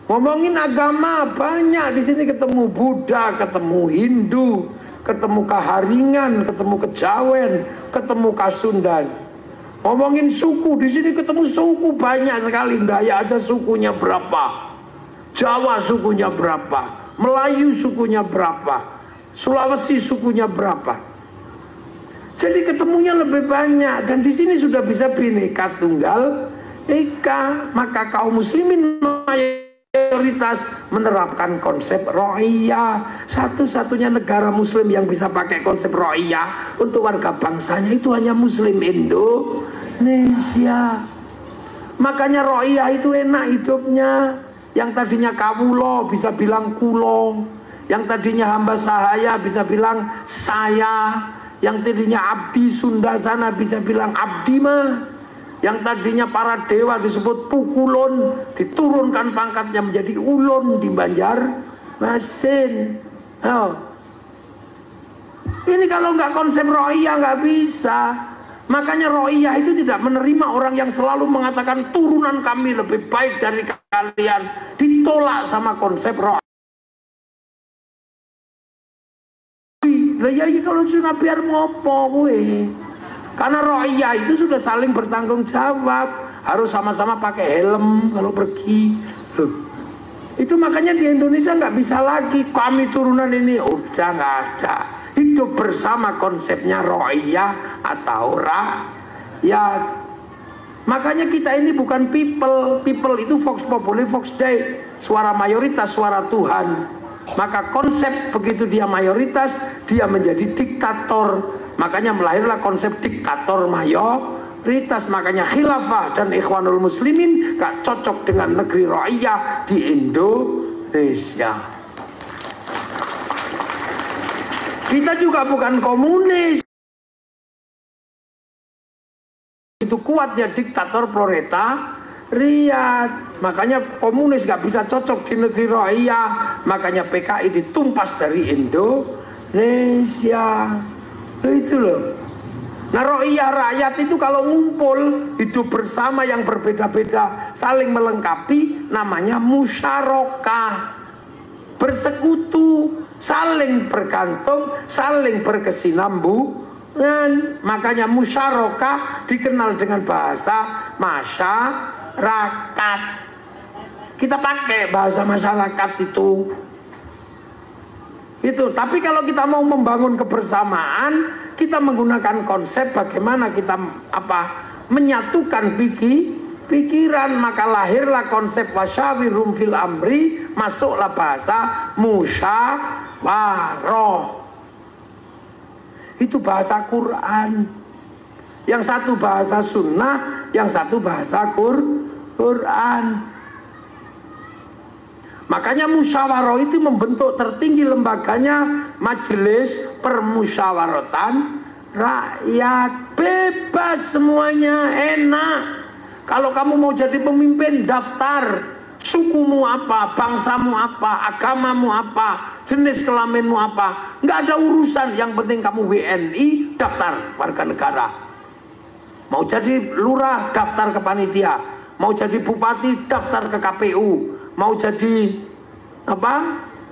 Ngomongin agama banyak di sini, ketemu Buddha, ketemu Hindu, ketemu Kaharingan, ketemu Kejawen, ketemu Kasundan. Ngomongin suku, di sini ketemu suku banyak sekali. Dayak aja sukunya berapa, Jawa sukunya berapa, Melayu sukunya berapa, Sulawesi sukunya berapa. Jadi ketemunya lebih banyak, dan di sini sudah bisa Bhinneka Tunggal Ika. Maka kaum muslimin mayoritas menerapkan konsep ro'iyah. Satu-satunya negara muslim yang bisa pakai konsep ro'iyah untuk warga bangsanya itu hanya muslim Indonesia. Makanya ro'iyah itu enak hidupnya. Yang tadinya kawulo bisa bilang kulo, yang tadinya hamba sahaya bisa bilang saya, yang tadinya abdi Sunda sana bisa bilang abdi mah, yang tadinya para dewa disebut pukulon diturunkan pangkatnya menjadi ulon di Banjarmasin. Oh. Ini kalau nggak konsep ro'iyah nggak bisa. Makanya ro'iyah itu tidak menerima orang yang selalu mengatakan turunan kami lebih baik dari kalian. Ditolak sama konsep ro'iyah. Lah ya kalau sudah biar ngopo gue. Karena ro'iyah itu sudah saling bertanggung jawab. Harus sama-sama pakai helm kalau pergi. Loh. Itu makanya di Indonesia nggak bisa lagi kami turunan ini. Udah nggak ada. Hidup bersama konsepnya ro'iyah atau rakyat. Makanya kita ini bukan people. People itu vox populi, vox dei. Suara mayoritas, suara Tuhan. Maka konsep begitu dia mayoritas, dia menjadi diktator. Makanya melahirlah konsep diktator mayoritas. Makanya khilafah dan ikhwanul muslimin gak cocok dengan negeri ro'iyah di Indonesia. Indonesia. Kita juga bukan komunis. Itu kuat ya diktator proletariat. Makanya komunis gak bisa cocok di negeri Rohia. Makanya PKI ditumpas dari Indonesia. Itu loh. Nah Rohia rakyat itu kalau ngumpul hidup bersama yang berbeda-beda saling melengkapi namanya musyarakah. Bersekutu, saling bergantung, saling berkesinambungan. Makanya musyarakah dikenal dengan bahasa masyarakat. Kita pakai bahasa masyarakat itu. Tapi kalau kita mau membangun kebersamaan, kita menggunakan konsep bagaimana kita menyatukan pikiran, maka lahirlah konsep wasyawirum fil amri, masuklah bahasa musyawarah. Itu bahasa Quran. Yang satu bahasa sunnah, yang satu bahasa Quran. Makanya musyawarah itu membentuk tertinggi lembaganya Majelis Permusyawaratan Rakyat. Bebas semuanya, enak. Kalau kamu mau jadi pemimpin, daftar sukumu apa, bangsamu apa, agamamu apa, jenis kelaminmu apa. Nggak ada urusan, yang penting kamu WNI, daftar warga negara. Mau jadi lurah, daftar ke panitia. Mau jadi bupati, daftar ke KPU. Mau jadi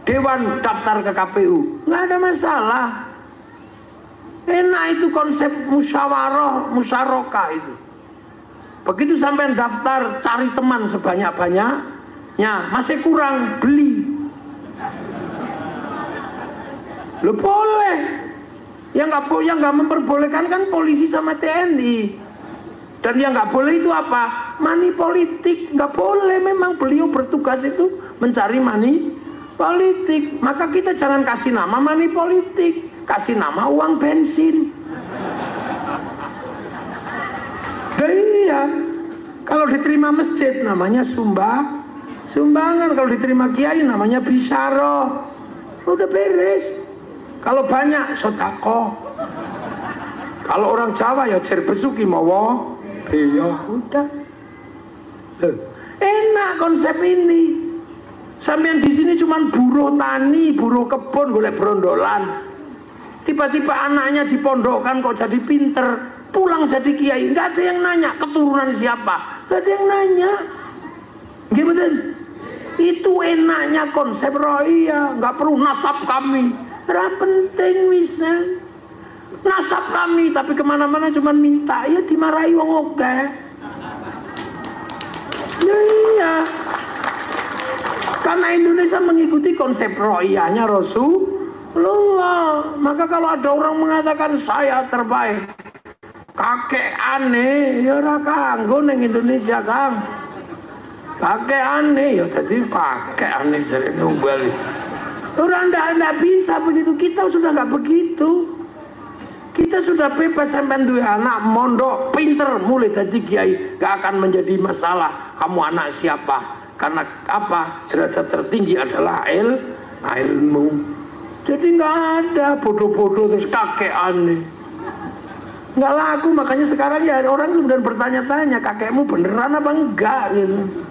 dewan, daftar ke KPU. Nggak ada masalah. Enak itu konsep musyarakah itu. Begitu sampai daftar, cari teman sebanyak-banyaknya. Masih kurang, beli. Lo boleh. Yang nggak memperbolehkan kan polisi sama TNI. Dan yang nggak boleh itu apa? Money politik. Nggak boleh, memang beliau bertugas itu mencari money politik. Maka kita jangan kasih nama money politik, kasih nama uang bensin. Iya. Kalau diterima masjid namanya sumbangan. Kalau diterima kiai namanya bisyaro. Udah beres. Kalau banyak sodako. Kalau orang Jawa ya jer besuki mawa. Ya udah. Enak konsep ini. Sampean di sini cuman buruh tani, buruh kebun, golek brondolan. Tiba-tiba anaknya dipondokkan kok jadi pinter, pulang jadi kiai. Nggak ada yang nanya keturunan siapa, nggak ada yang nanya. Gimana? Itu enaknya konsep Rohia. Nggak perlu nasab kami. Nggak penting misal. Nasab kami, tapi kemana-mana cuma minta, ya dimarahi wong oke. Ya iya. Karena Indonesia mengikuti konsep rohiyahnya Rasulullah. Maka kalau ada orang mengatakan saya terbaik, kakek aneh, ya ora kanggo ning Indonesia Kang. Kakek aneh, ya jadi kakek aneh jarene umbali. Orang ndak bisa begitu, kita sudah nggak begitu. Kita sudah bebas sampai duwe anak mondok pinter mulai dari kiai, gak akan menjadi masalah kamu anak siapa, karena apa? Derajat tertinggi adalah ilmu. Jadi nggak ada bodoh-bodoh terus kakek aneh, nggak laku. Makanya sekarang ya orang kemudian bertanya-tanya kakekmu beneran apa enggak gitu.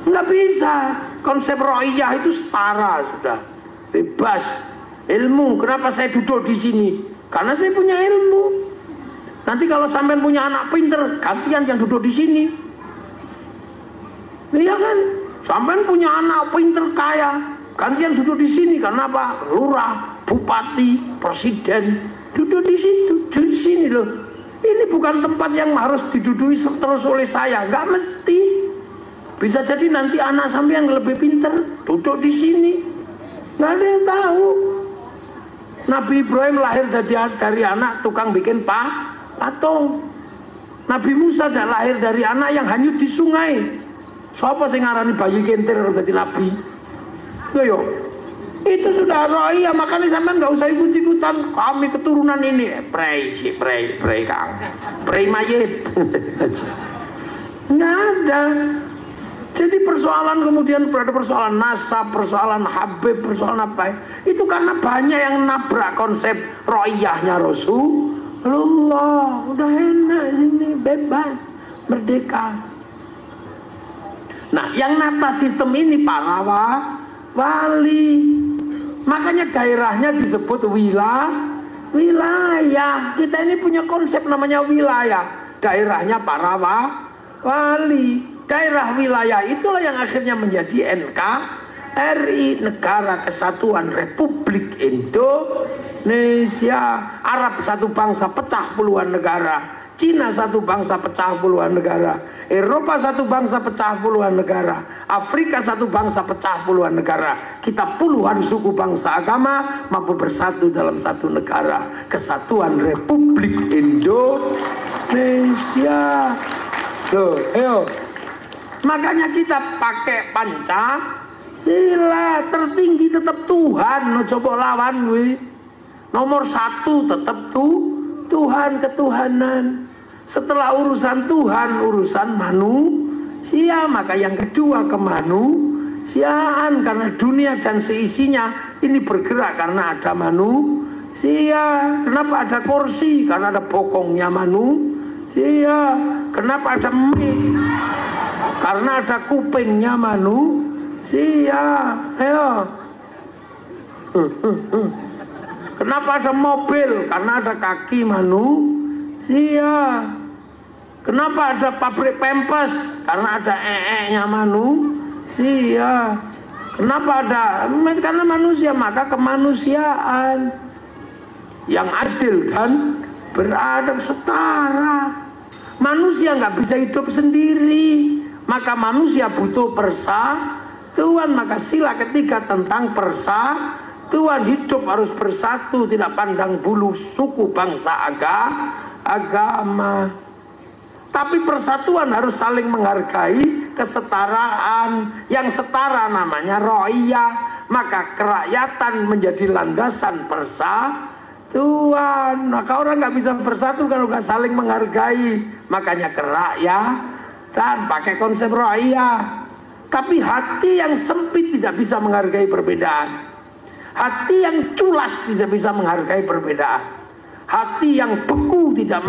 Nggak bisa. Konsep rohiyah itu setara sudah, bebas ilmu. Kenapa saya duduk di sini? Karena saya punya ilmu. Nanti kalau sampean punya anak pinter, gantian yang duduk di sini. Iya kan? Sampean punya anak pinter kaya, gantian duduk di sini. Karena apa? Lurah, bupati, presiden duduk di situ, di sini loh. Ini bukan tempat yang harus diduduki terus oleh saya. Nggak mesti. Bisa jadi nanti anak sampean lebih pinter duduk di sini. Nggak ada yang tahu. Nabi Ibrahim lahir dari anak tukang bikin patung. Nabi Musa lahir dari anak yang hanyut di sungai. Siapa sing ngarani bayi kentir dadi nabi? Yo, itu sudah rohiyah. Makanya sampean nggak usah ikut-ikutan. Kami keturunan ini, prei Kang, prei mayit. Nggak ada. Jadi persoalan kemudian ada persoalan nasab, persoalan Habib, persoalan apa itu karena banyak yang nabrak konsep ro'iyahnya Rasulullah. Udah enak sini, bebas, merdeka. Nah, yang nata sistem ini para wali. Makanya daerahnya disebut wilayah. Kita ini punya konsep namanya wilayah. Daerahnya para wali. Daerah wilayah itulah yang akhirnya menjadi NKRI, Negara Kesatuan Republik Indonesia. Arab satu bangsa pecah puluhan negara, Cina satu bangsa pecah puluhan negara, Eropa satu bangsa pecah puluhan negara, Afrika satu bangsa pecah puluhan negara. Kita puluhan suku bangsa agama mampu bersatu dalam satu negara, Kesatuan Republik Indonesia. Loh, ayo. Makanya kita pakai Pancasila, tertinggi tetap Tuhan. No coba lawan we. Nomor satu tetap Tuhan, ketuhanan. Setelah urusan Tuhan, urusan manusia. Maka yang kedua kemanusiaan, karena dunia dan seisinya ini bergerak karena ada manusia. Kenapa ada kursi? Karena ada bokongnya manusia. Kenapa ada mic? Karena ada kupingnya manusia. Ayo. Kenapa ada mobil? Karena ada kaki manusia. Kenapa ada pabrik Pampers? Karena ada nya manusia. Kenapa ada? Karena manusia. Maka kemanusiaan yang adil dan beradab setara. Manusia nggak bisa hidup sendiri. Maka manusia butuh persatuan. Maka sila ketiga tentang persatuan. Hidup harus bersatu, tidak pandang bulu suku, bangsa, agama. Tapi persatuan harus saling menghargai, kesetaraan. Yang setara namanya ro'iyah. Maka kerakyatan menjadi landasan persatuan. Maka orang nggak bisa bersatu kalau nggak saling menghargai. Makanya kerakyatan pakai konsep ro'iyah. Tapi hati yang sempit tidak bisa menghargai perbedaan. Hati yang culas tidak bisa menghargai perbedaan. Hati yang beku tidak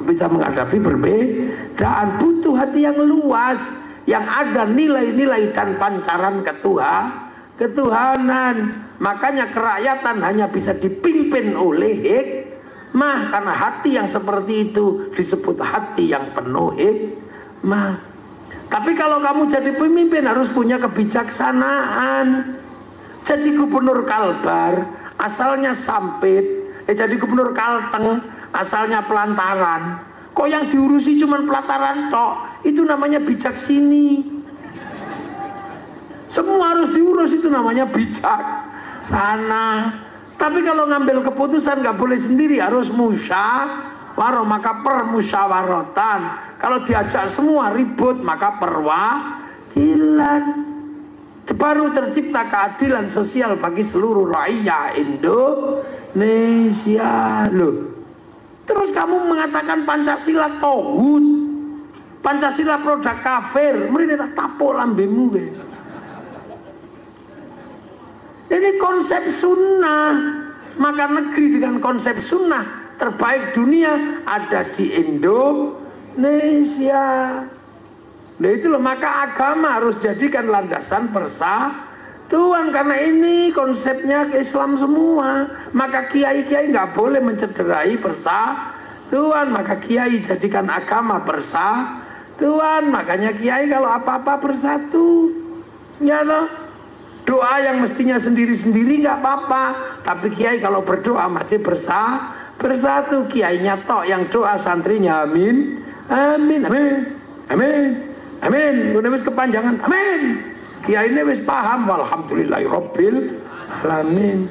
bisa menghadapi perbedaan. Butuh hati yang luas, yang ada nilai-nilai dan pancaran ketuhanan. Makanya kerakyatan hanya bisa dipimpin oleh hikmah. Karena hati yang seperti itu disebut hati yang penuh hikmah. Tapi kalau kamu jadi pemimpin harus punya kebijaksanaan. Jadi gubernur Kalbar asalnya Sampit, jadi gubernur Kalteng asalnya Pelantaran. Kok yang diurusi cuma pelataran tok? Itu namanya bijaksini. Semua harus diurus, itu namanya bijaksana. Tapi kalau ngambil keputusan nggak boleh sendiri, harus musyawarah. Maka permusyawaratan. Kalau diajak semua ribut, maka perwakilan. Baru tercipta keadilan sosial bagi seluruh rakyat Indonesia. Loh, terus kamu mengatakan Pancasila tauhid, Pancasila produk kafir, mereka tak tapuk lambemu. Ini konsep sunnah. Maka negeri dengan konsep sunnah terbaik dunia ada di Indonesia. Nah itu loh, maka agama harus jadikan landasan persatuan. Karena ini konsepnya ke Islam semua. Maka kiai-kiai nggak boleh mencederai persatuan. Maka kiai jadikan agama persatuan. Makanya kiai kalau apa-apa bersatu. Ya loh. Doa yang mestinya sendiri-sendiri nggak apa-apa. Tapi kiai kalau berdoa masih bersatu. Kiainya tok yang doa, santrinya amin. Amin, amin, amin. Amin, udah wis kepanjangan. Amin. Kiai ini wis paham. Walhamdulillahirabbil alamin.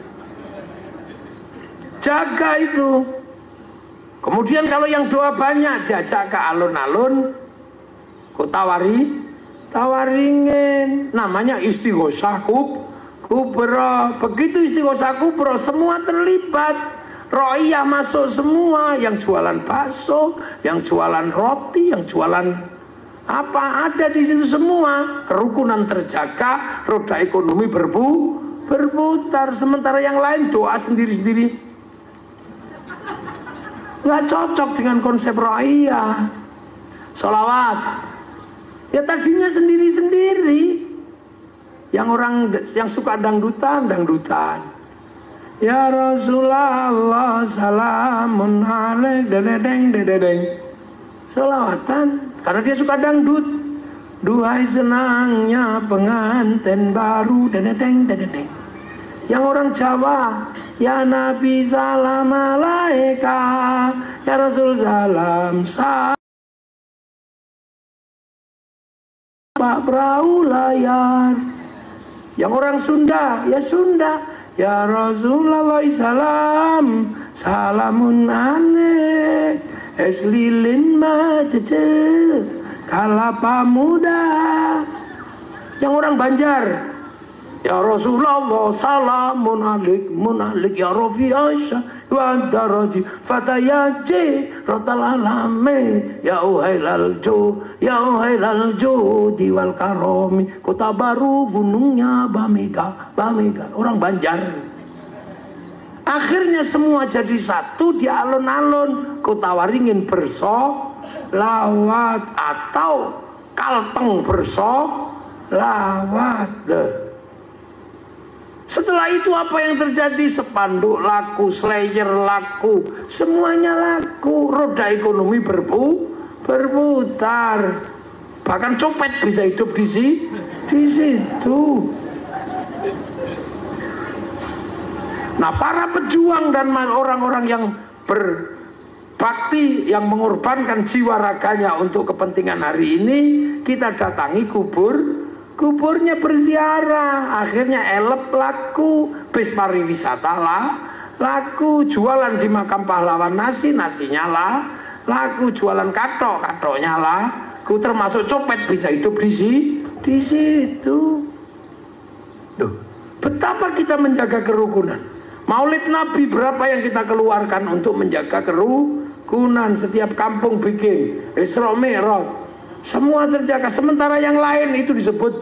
Jaga itu. Kemudian kalau yang doa banyak diajak ke alun-alun, kok tawaringin. Namanya istighosah kubra. Begitu istighosah kubra semua terlibat. Ro'iyah masuk semua. Yang jualan bakso, yang jualan roti, yang jualan Apa ada di situ semua? Kerukunan terjaga, roda ekonomi berputar. Sementara yang lain doa sendiri-sendiri, nggak cocok dengan konsep ro'iyah. Sholawat ya tadinya sendiri-sendiri. Yang orang yang suka dangdutan. Ya Rasulullah salamun alaik dedeng. Sholawatan karena dia suka dangdut. Duhai senangnya pengantin baru dedeng. Yang orang Jawa, ya Nabi salam alaika, ya Rasul salam Pak perahu layar. Yang orang Sunda, ya Sunda, ya Rasulullah salamun alaik, eslilin macece kalapa muda. Yang orang Banjar, ya Rasulullah salamun alik ya Rafi Aisyah wa daraji fatayaji rotal alame ya uhailal jo diwal karomi kota baru gunungnya Bamega. Orang Banjar. Akhirnya semua jadi satu di alun-alun Kota Waringin bersolawat atau Kalteng bersolawat. Setelah itu apa yang terjadi? Spanduk laku, slayer laku, semuanya laku. Roda ekonomi berputar. Bahkan copet bisa hidup di situ. Nah, para pejuang dan orang-orang yang berbakti, yang mengorbankan jiwa raganya untuk kepentingan hari ini, kita datangi kuburnya berziarah. Akhirnya elep laku, bis pariwisata laku, jualan di makam pahlawan nasinya laku, jualan katoknya laku, termasuk copet bisa hidup di situ. Tuh, betapa kita menjaga kerukunan. Maulid Nabi berapa yang kita keluarkan untuk menjaga kerukunan. Setiap kampung bikin Isra Mi'raj, semua terjaga. Sementara yang lain itu disebut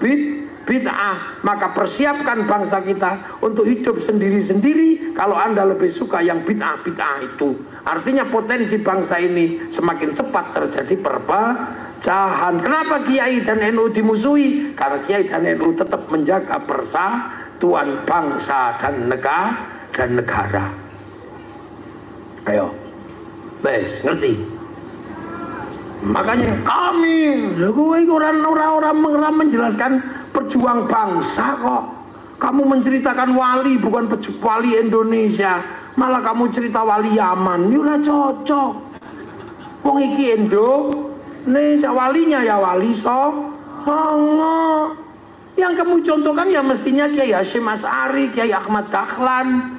bid'ah. Maka persiapkan bangsa kita untuk hidup sendiri-sendiri. Kalau Anda lebih suka yang bid'ah itu, artinya potensi bangsa ini semakin cepat terjadi perpecahan. Kenapa Kiai dan NU dimusuhi? Karena Kiai dan NU tetap menjaga persatuan bangsa dan negara. Ayo, wes ngerti? Makanya kami, orang menjelaskan perjuang bangsa kok. Kamu menceritakan wali, bukan wali Indonesia, malah kamu cerita wali Yaman. Ini udah cocok. Wong iki Indonesia, walinya ya wali Songo. Yang kamu contohkan ya mestinya Kiai Hasyim Asy'ari, Kiai Ahmad Dahlan,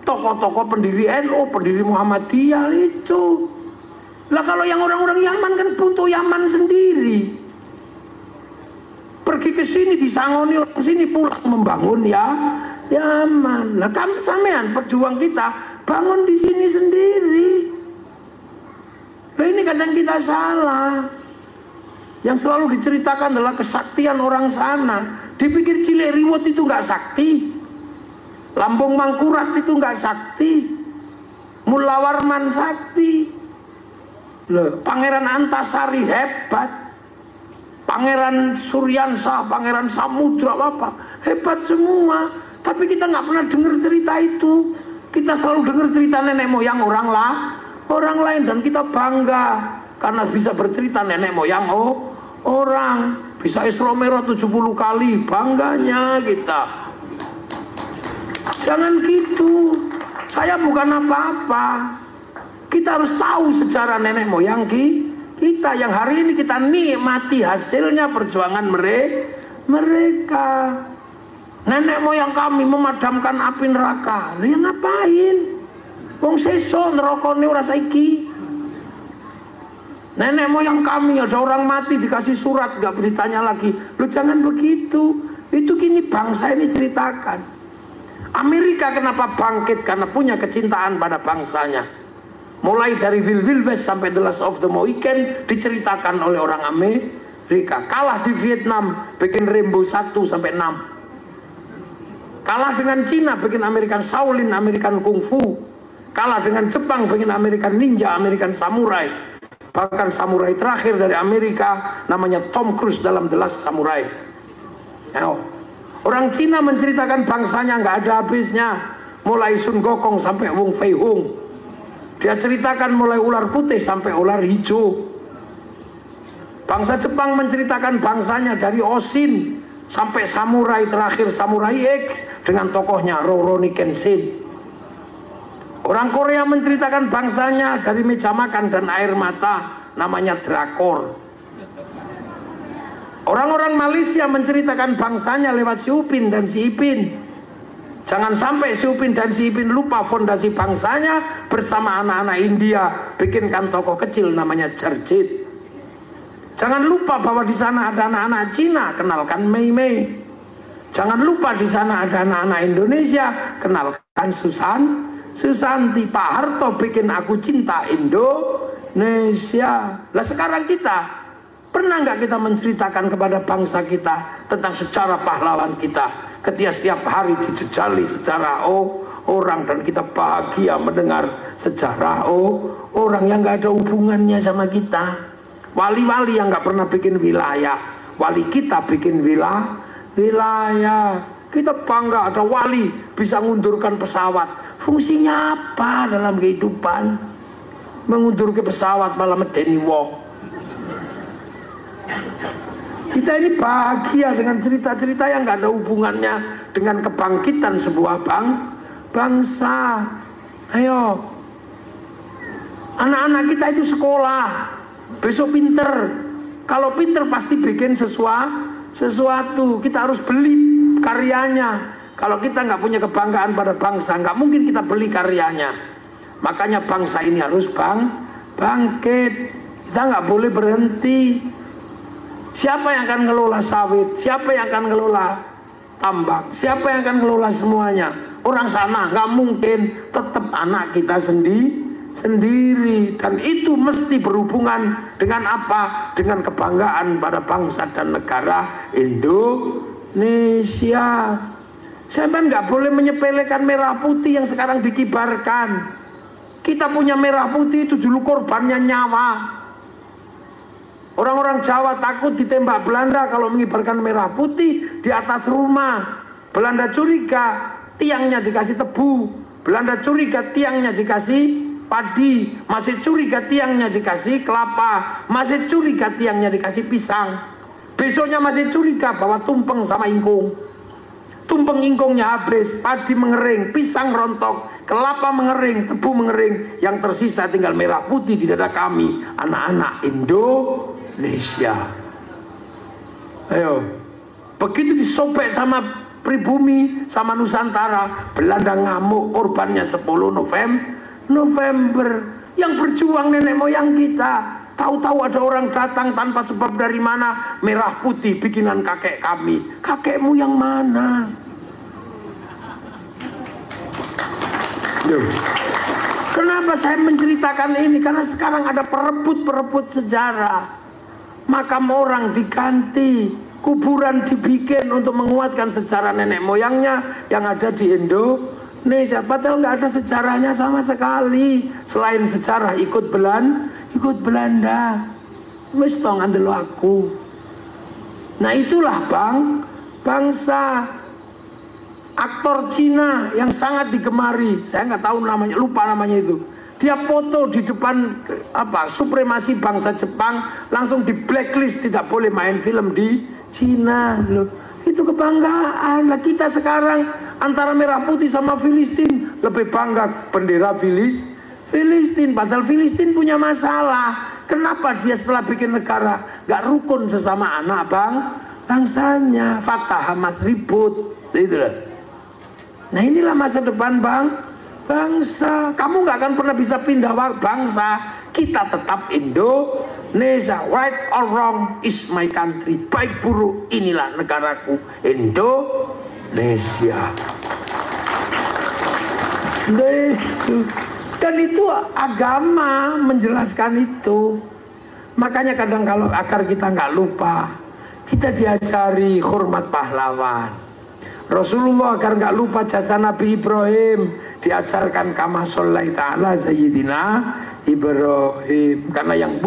tokoh-tokoh pendiri NU, pendiri Muhammadiyah itu. Lah kalau yang orang-orang Yaman kan untuk Yaman sendiri. Pergi ke sini disangoni orang sini, pulang membangun ya Yaman. Lah sampean perjuang kita bangun di sini sendiri. Lah ini kadang kita salah. Yang selalu diceritakan adalah kesaktian orang sana. Dipikir Cileriwut itu nggak sakti. Lampung Mangkurat itu nggak sakti. Mula Warman sakti. Loh, Pangeran Antasari hebat. Pangeran Suryansah, Pangeran Samudra apa hebat semua. Tapi kita nggak pernah dengar cerita itu. Kita selalu dengar cerita nenek moyang orang lain, dan kita bangga karena bisa bercerita nenek moyang orang. Bisa Isra Mi'raj 70 kali, bangganya kita. Jangan gitu. Saya bukan apa-apa. Kita harus tahu sejarah nenek moyang kita yang hari ini kita nikmati hasilnya perjuangan mereka. Nenek moyang kami memadamkan api neraka. Lah yang ngapain? Wong sesuk nerokone ora saiki. Nenek moyang kami ada orang mati dikasih surat gak ditanya lagi. Lu jangan begitu. Itu kini bangsa ini ceritakan. Amerika kenapa bangkit? Karena punya kecintaan pada bangsanya. Mulai dari Will West sampai The Last of the Mohican diceritakan oleh orang Amerika. Kalah di Vietnam, bikin Rambo 1 sampai 6. Kalah dengan Cina, bikin American Shaolin, American Kung Fu. Kalah dengan Jepang, bikin American Ninja, American Samurai. Bahkan samurai terakhir dari Amerika namanya Tom Cruise dalam The Last Samurai. Orang Cina menceritakan bangsanya nggak ada habisnya, mulai Sun Gokong sampai Wong Fei Hung. Dia ceritakan mulai ular putih sampai ular hijau. Bangsa Jepang menceritakan bangsanya dari Oshin sampai samurai terakhir, Samurai X dengan tokohnya Rurouni Kenshin. Orang Korea menceritakan bangsanya dari meja makan dan air mata, namanya drakor. Orang-orang Malaysia menceritakan bangsanya lewat Si Upin dan Si Ipin. Jangan sampai Si Upin dan Si Ipin lupa fondasi bangsanya bersama anak-anak India, bikinkan tokoh kecil namanya Jarjit. Jangan lupa bahwa di sana ada anak-anak Cina, kenalkan Mei Mei. Jangan lupa di sana ada anak-anak Indonesia, kenalkan Susanti. Pak Harto bikin Aku Cinta Indonesia. Lah sekarang kita, pernah nggak kita menceritakan kepada bangsa kita tentang sejarah pahlawan kita? Ketika setiap hari dijejali sejarah orang, dan kita bahagia mendengar sejarah orang yang nggak ada hubungannya sama kita. Wali-wali yang nggak pernah bikin wilayah, wali kita bikin wilayah. Kita bangga ada wali bisa mengundurkan pesawat. Fungsinya apa dalam kehidupan? Mengundur ke pesawat malah medeni wong. Kita ini bahagia dengan cerita-cerita yang nggak ada hubungannya dengan kebangkitan sebuah bangsa. Ayo, anak-anak kita itu sekolah. Besok pinter, kalau pinter pasti bikin sesuatu. Kita harus beli karyanya. Kalau kita nggak punya kebanggaan pada bangsa, nggak mungkin kita beli karyanya. Makanya bangsa ini harus bangkit. Kita nggak boleh berhenti. Siapa yang akan ngelola sawit? Siapa yang akan ngelola tambak? Siapa yang akan ngelola semuanya? Orang sana nggak mungkin. Tetap anak kita sendiri. Dan itu mesti berhubungan dengan apa? Dengan kebanggaan pada bangsa dan negara Indonesia. Saya nggak boleh menyepelekan merah putih yang sekarang dikibarkan. Kita punya merah putih itu dulu korbannya nyawa. Orang-orang Jawa takut ditembak Belanda kalau mengibarkan merah putih di atas rumah. Belanda curiga tiangnya dikasih tebu. Belanda curiga tiangnya dikasih padi, masih curiga tiangnya dikasih kelapa, masih curiga tiangnya dikasih pisang. Besoknya masih curiga bahwa tumpeng sama ingkung. Tumpeng ingkungnya habis, padi mengering, pisang rontok, kelapa mengering, tebu mengering. Yang tersisa tinggal merah putih di dada kami, anak-anak Indonesia. Ayo, begitu disobek sama pribumi, sama Nusantara, Belanda ngamuk, korbannya 10 November. Yang berjuang nenek moyang kita. Tahu-tahu ada orang datang tanpa sebab dari mana, merah putih bikinan kakek kami. Kakekmu yang mana? Kenapa saya menceritakan ini? Karena sekarang ada perebut sejarah. Makam orang diganti, kuburan dibikin untuk menguatkan sejarah nenek moyangnya yang ada di Indonesia. Padahal nggak ada sejarahnya sama sekali. Selain sejarah ikut Belanda. Wis tong andelo aku. Nah itulah bangsa. Aktor Cina yang sangat digemari, saya nggak tahu namanya, lupa namanya itu. Dia foto di depan supremasi bangsa Jepang, langsung di blacklist, tidak boleh main film di Cina. Loh, itu kebanggaan. Lah kita sekarang antara merah putih sama Filistin, lebih bangga bendera Filistin. Padahal Filistin punya masalah. Kenapa dia setelah bikin negara nggak rukun sesama anak bangsanya? Fatah Hamas ribut, itu loh. Nah inilah masa depan bangsa. Kamu nggak akan pernah bisa pindah bangsa. Kita tetap Indonesia. Right or wrong is my country. Baik buruk inilah negaraku, Indonesia. Dan itu agama menjelaskan itu. Makanya kadang kalau agar kita nggak lupa, kita diajari hormat pahlawan. Rasulullah agar nggak lupa jasa Nabi Ibrahim, diajarkan kama shollaita ala sayyidina Ibrahim. Karena yang